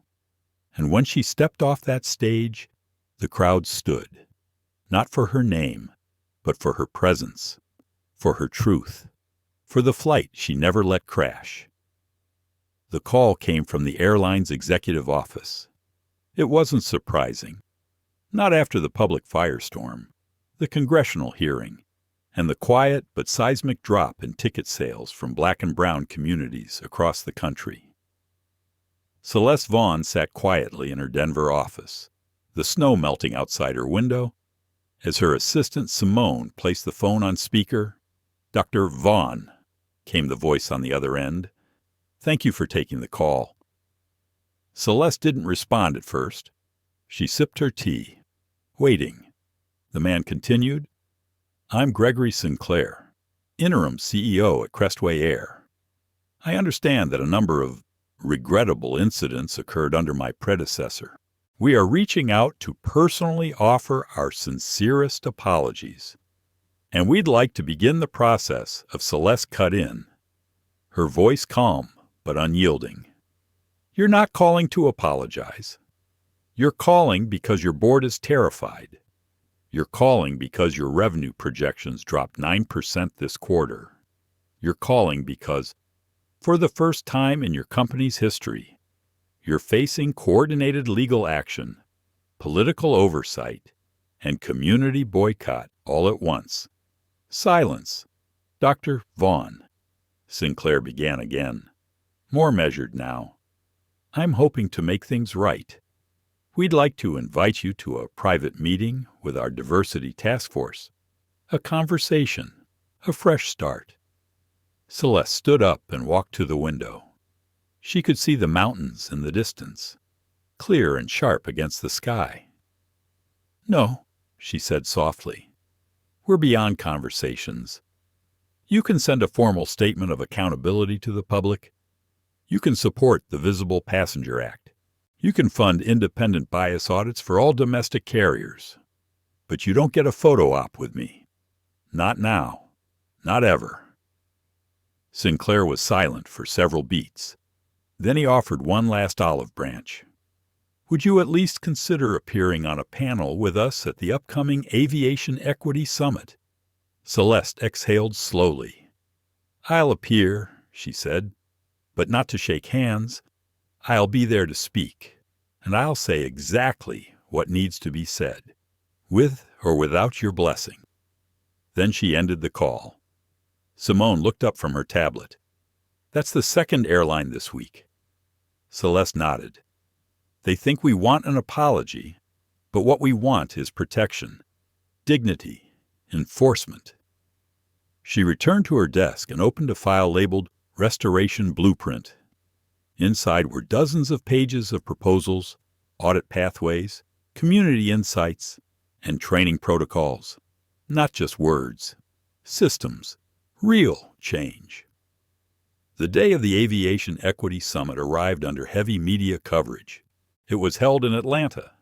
And when she stepped off that stage, the crowd stood, not for her name, but for her presence, for her truth, for the flight she never let crash. The call came from the airline's executive office. It wasn't surprising. Not after the public firestorm, the congressional hearing, and the quiet but seismic drop in ticket sales from black and brown communities across the country. Celeste Vaughn sat quietly in her Denver office, the snow melting outside her window. As her assistant Simone placed the phone on speaker, "Dr. Vaughn," came the voice on the other end. "Thank you for taking the call." Celeste didn't respond at first. She sipped her tea, waiting. The man continued, "I'm Gregory Sinclair, interim CEO at Crestway Air. I understand that a number of regrettable incidents occurred under my predecessor. We are reaching out to personally offer our sincerest apologies. And we'd like to begin the process of." Celeste cut in, her voice calm but unyielding. "You're not calling to apologize. You're calling because your board is terrified. You're calling because your revenue projections dropped 9% this quarter. You're calling because, for the first time in your company's history, you're facing coordinated legal action, political oversight, and community boycott all at once." "Silence. Dr. Vaughn," Sinclair began again, more measured now. "I'm hoping to make things right. We'd like to invite you to a private meeting with our diversity task force. A conversation, a fresh start." Celeste stood up and walked to the window. She could see the mountains in the distance, clear and sharp against the sky. "No," she said softly. "We're beyond conversations. You can send a formal statement of accountability to the public. You can support the Visible Passenger Act. You can fund independent bias audits for all domestic carriers. But you don't get a photo op with me. Not now. Not ever." Sinclair was silent for several beats. Then he offered one last olive branch. "Would you at least consider appearing on a panel with us at the upcoming Aviation Equity Summit?" Celeste exhaled slowly. "I'll appear," she said, "but not to shake hands. I'll be there to speak, and I'll say exactly what needs to be said, with or without your blessing." Then she ended the call. Simone looked up from her tablet. "That's the second airline this week." Celeste nodded. "They think we want an apology, but what we want is protection, dignity, enforcement." She returned to her desk and opened a file labeled Restoration Blueprint. Inside were dozens of pages of proposals, audit pathways, community insights, and training protocols. Not just words, systems, real change. The day of the Aviation Equity Summit arrived under heavy media coverage. It was held in Atlanta,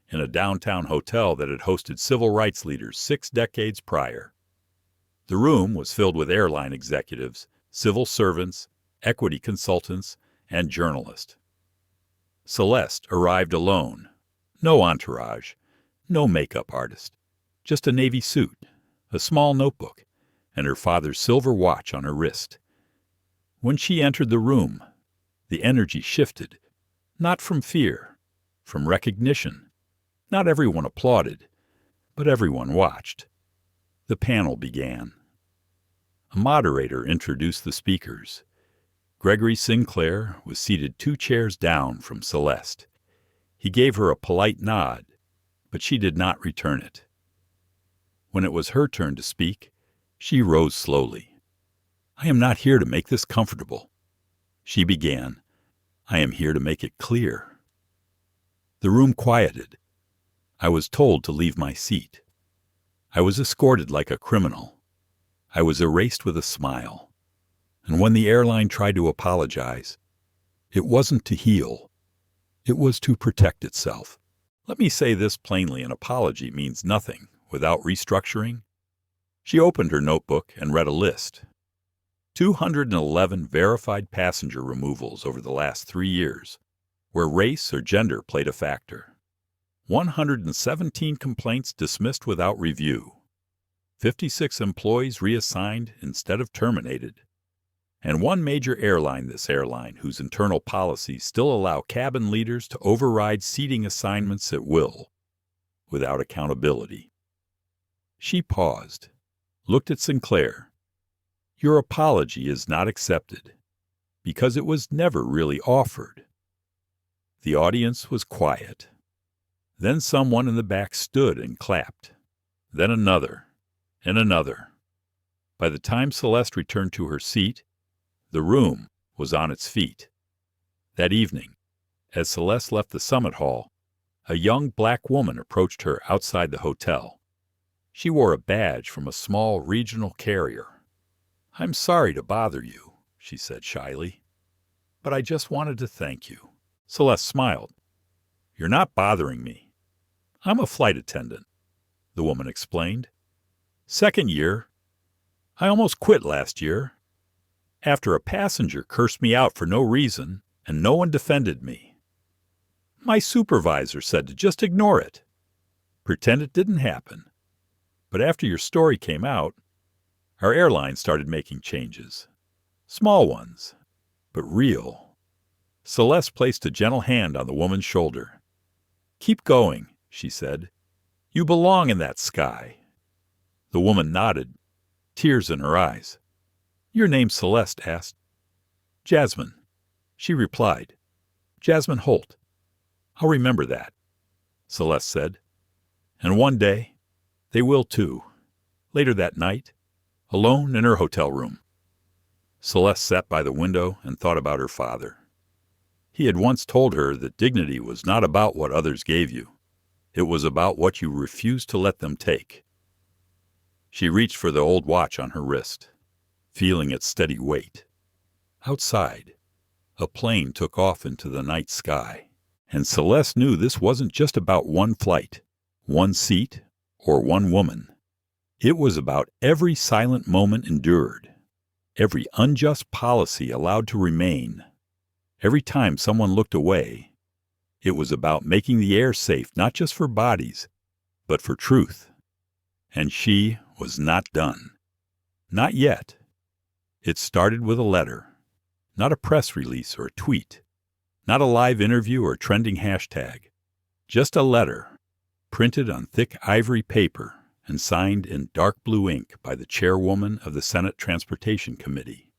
in a downtown hotel that had hosted civil rights leaders 6 decades prior. The room was filled with airline executives, civil servants, equity consultants, and journalists. Celeste arrived alone. No entourage, no makeup artist, just a navy suit, a small notebook, and her father's silver watch on her wrist. When she entered the room, the energy shifted, not from fear, from recognition. Not everyone applauded, but everyone watched. The panel began. A moderator introduced the speakers. Gregory Sinclair was seated 2 chairs down from Celeste. He gave her a polite nod, but she did not return it. When it was her turn to speak, she rose slowly. "I am not here to make this comfortable," she began. "I am here to make it clear." The room quieted. I was told to leave my seat. I was escorted like a criminal. I was erased with a smile. And when the airline tried to apologize, it wasn't to heal. It was to protect itself. Let me say this plainly, an apology means nothing without restructuring. She opened her notebook and read a list. 211 verified passenger removals over the last 3 years, where race or gender played a factor. 117 complaints dismissed without review. 56 employees reassigned instead of terminated. And one major airline, this airline, whose internal policies still allow cabin leaders to override seating assignments at will, without accountability. She paused, looked at Sinclair. Your apology is not accepted, because it was never really offered. The audience was quiet. Then someone in the back stood and clapped. Then another, and another. By the time Celeste returned to her seat, the room was on its feet. That evening, as Celeste left the summit hall, a young black woman approached her outside the hotel. She wore a badge from a small regional carrier. "I'm sorry to bother you," she said shyly, "but I just wanted to thank you." Celeste smiled. "You're not bothering me. I'm a flight attendant," the woman explained. "Second year. I almost quit last year, after a passenger cursed me out for no reason and no one defended me. My supervisor said to just ignore it, pretend it didn't happen. But after your story came out, our airline started making changes. Small ones, but real." Celeste placed a gentle hand on the woman's shoulder. "Keep going," she said. "You belong in that sky." The woman nodded, tears in her eyes. "Your name's Celeste?" asked. "Jasmine," she replied. "Jasmine Holt. I'll remember that," Celeste said. "And one day, they will too." Later that night, alone in her hotel room, Celeste sat by the window and thought about her father. He had once told her that dignity was not about what others gave you. It was about what you refused to let them take. She reached for the old watch on her wrist, feeling its steady weight. Outside, a plane took off into the night sky, and Celeste knew this wasn't just about one flight, one seat, or one woman. It was about every silent moment endured, every unjust policy allowed to remain. Every time someone looked away, it was about making the air safe not just for bodies, but for truth. And she was not done. Not yet. It started with a letter, not a press release or a tweet, not a live interview or trending hashtag, just a letter, printed on thick ivory paper and signed in dark blue ink by the chairwoman of the Senate Transportation Committee.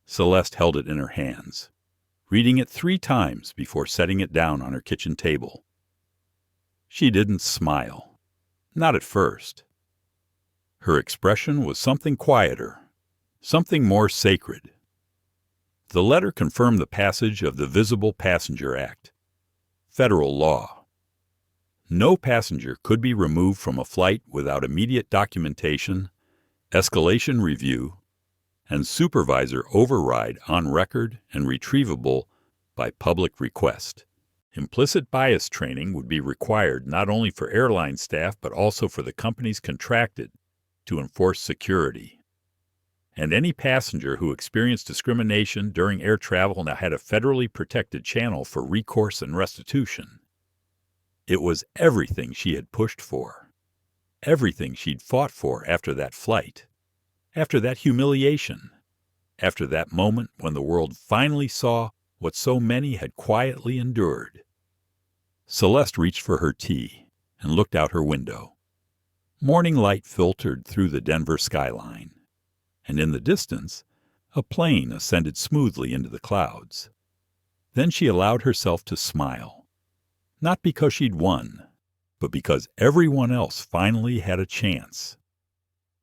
Celeste held it in her hands, reading it 3 times before setting it down on her kitchen table. She didn't smile, not at first. Her expression was something quieter, something more sacred. The letter confirmed the passage of the Visible Passenger Act, federal law. No passenger could be removed from a flight without immediate documentation, escalation review, and supervisor override on record and retrievable by public request. Implicit bias training would be required not only for airline staff but also for the companies contracted to enforce security. And any passenger who experienced discrimination during air travel now had a federally protected channel for recourse and restitution. It was everything she had pushed for, everything she'd fought for after that flight, after that humiliation, after that moment when the world finally saw what so many had quietly endured. Celeste reached for her tea and looked out her window. Morning light filtered through the Denver skyline, and in the distance, a plane ascended smoothly into the clouds. Then she allowed herself to smile, not because she'd won, but because everyone else finally had a chance.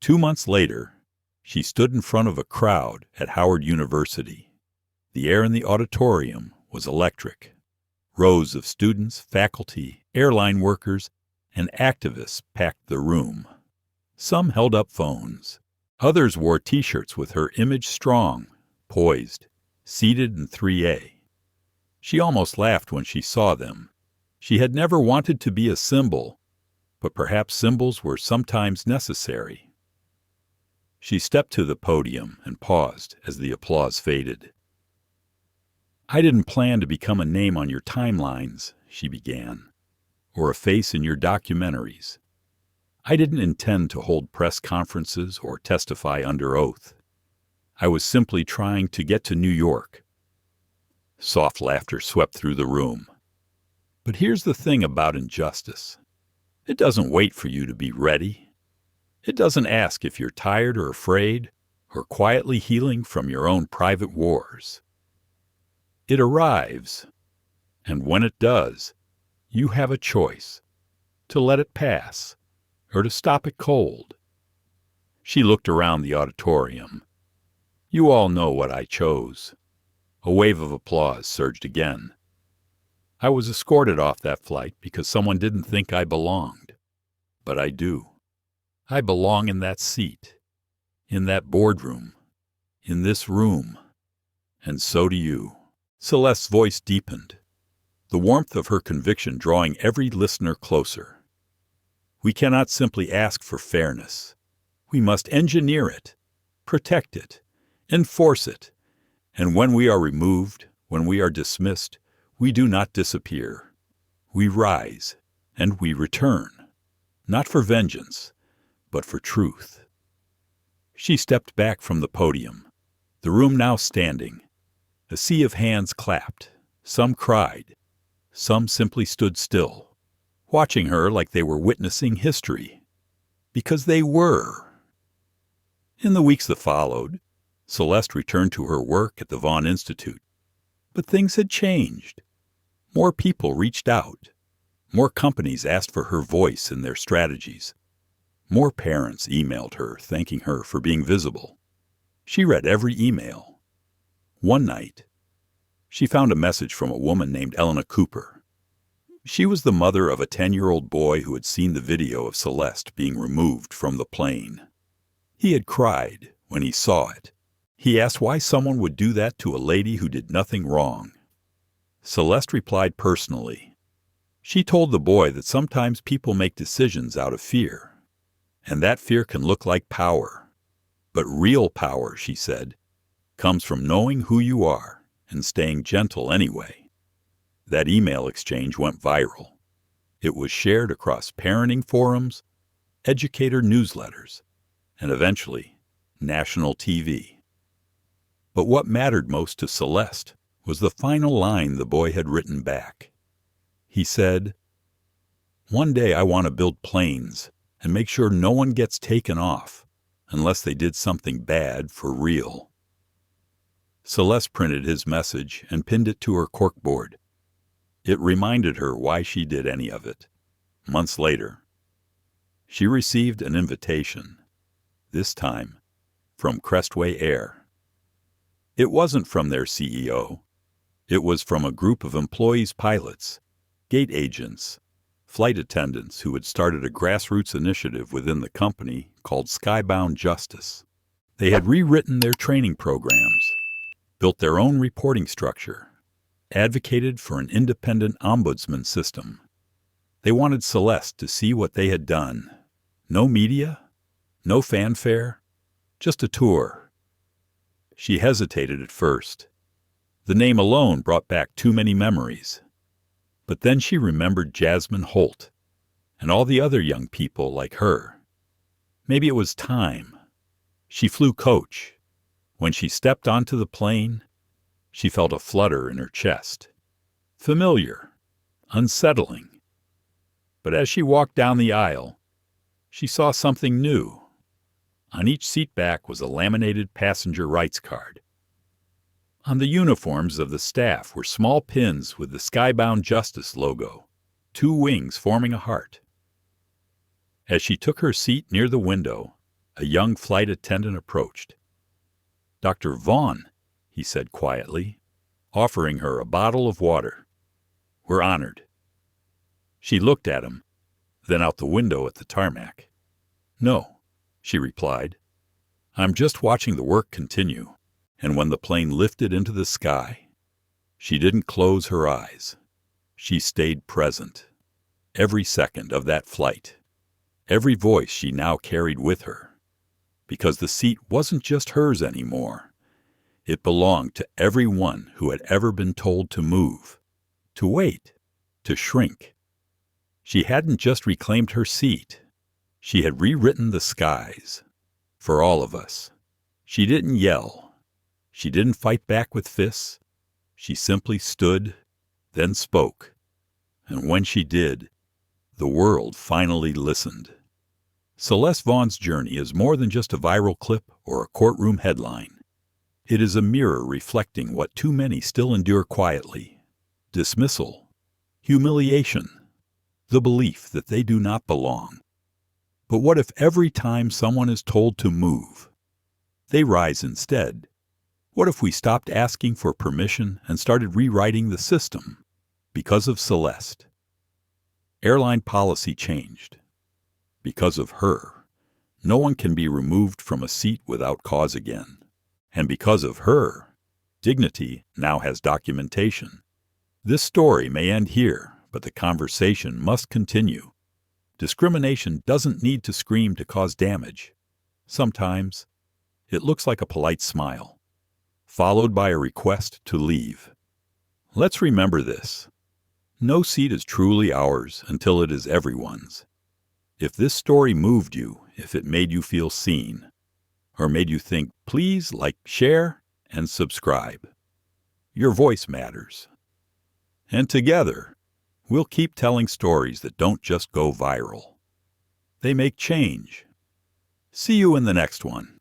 2 months later, she stood in front of a crowd at Howard University. The air in the auditorium was electric. Rows of students, faculty, airline workers, and activists packed the room. Some held up phones. Others wore T-shirts with her image strong, poised, seated in 3A. She almost laughed when she saw them. She had never wanted to be a symbol, but perhaps symbols were sometimes necessary. She stepped to the podium and paused as the applause faded. "I didn't plan to become a name on your timelines," she began, "or a face in your documentaries. I didn't intend to hold press conferences or testify under oath. I was simply trying to get to New York." Soft laughter swept through the room. But here's the thing about injustice. It doesn't wait for you to be ready. It doesn't ask if you're tired or afraid or quietly healing from your own private wars. It arrives, and when it does, you have a choice: to let it pass or to stop it cold. She looked around the auditorium. You all know what I chose. A wave of applause surged again. I was escorted off that flight because someone didn't think I belonged. But I do. I belong in that seat, in that boardroom, in this room. And so do you. Celeste's voice deepened, the warmth of her conviction drawing every listener closer. We cannot simply ask for fairness. We must engineer it, protect it, enforce it. And when we are removed, when we are dismissed, we do not disappear. We rise, and we return, not for vengeance, but for truth. She stepped back from the podium, the room now standing. A sea of hands clapped. Some cried. Some simply stood still, watching her like they were witnessing history. Because they were. In the weeks that followed, Celeste returned to her work at the Vaughn Institute. But things had changed. More people reached out. More companies asked for her voice in their strategies. More parents emailed her, thanking her for being visible. She read every email. One night, she found a message from a woman named Elena Cooper. She was the mother of a 10-year-old boy who had seen the video of Celeste being removed from the plane. He had cried when he saw it. He asked why someone would do that to a lady who did nothing wrong. Celeste replied personally. She told the boy that sometimes people make decisions out of fear, and that fear can look like power. But real power, she said, comes from knowing who you are and staying gentle anyway. That email exchange went viral. It was shared across parenting forums, educator newsletters, and eventually national TV. But what mattered most to Celeste was the final line the boy had written back. He said, "One day I want to build planes and make sure no one gets taken off unless they did something bad for real." Celeste printed his message and pinned it to her corkboard. It reminded her why she did any of it. Months later, she received an invitation, this time from Crestway Air. It wasn't from their CEO. It was from a group of employees, pilots, gate agents, flight attendants who had started a grassroots initiative within the company called Skybound Justice. They had rewritten their training programs, built their own reporting structure, advocated for an independent ombudsman system. They wanted Celeste to see what they had done. No media, no fanfare, just a tour. She hesitated at first. The name alone brought back too many memories. But then she remembered Jasmine Holt and all the other young people like her. Maybe it was time. She flew coach. When she stepped onto the plane, she felt a flutter in her chest. Familiar, unsettling. But as she walked down the aisle, she saw something new. On each seat back was a laminated passenger rights card. On the uniforms of the staff were small pins with the Skybound Justice logo, 2 wings forming a heart. As she took her seat near the window, a young flight attendant approached. "Dr. Vaughn," he said quietly, offering her a bottle of water. "We're honored." She looked at him, then out the window at the tarmac. "No," she replied. "I'm just watching the work continue." And when the plane lifted into the sky, she didn't close her eyes. She stayed present. Every second of that flight, every voice she now carried with her. Because the seat wasn't just hers anymore. It belonged to everyone who had ever been told to move, to wait, to shrink. She hadn't just reclaimed her seat. She had rewritten the skies. For all of us. She didn't yell. She didn't fight back with fists. She simply stood, then spoke. And when she did, the world finally listened. Celeste Vaughn's journey is more than just a viral clip or a courtroom headline. It is a mirror reflecting what too many still endure quietly: dismissal, humiliation, the belief that they do not belong. But what if every time someone is told to move, they rise instead? What if we stopped asking for permission and started rewriting the system? Because of Celeste. Airline policy changed. Because of her, no one can be removed from a seat without cause again. And because of her, dignity now has documentation. This story may end here, but the conversation must continue. Discrimination doesn't need to scream to cause damage. Sometimes, it looks like a polite smile, followed by a request to leave. Let's remember this. No seat is truly ours until it is everyone's. If this story moved you, if it made you feel seen, or made you think, please like, share, and subscribe. Your voice matters. And together, we'll keep telling stories that don't just go viral. They make change. See you in the next one.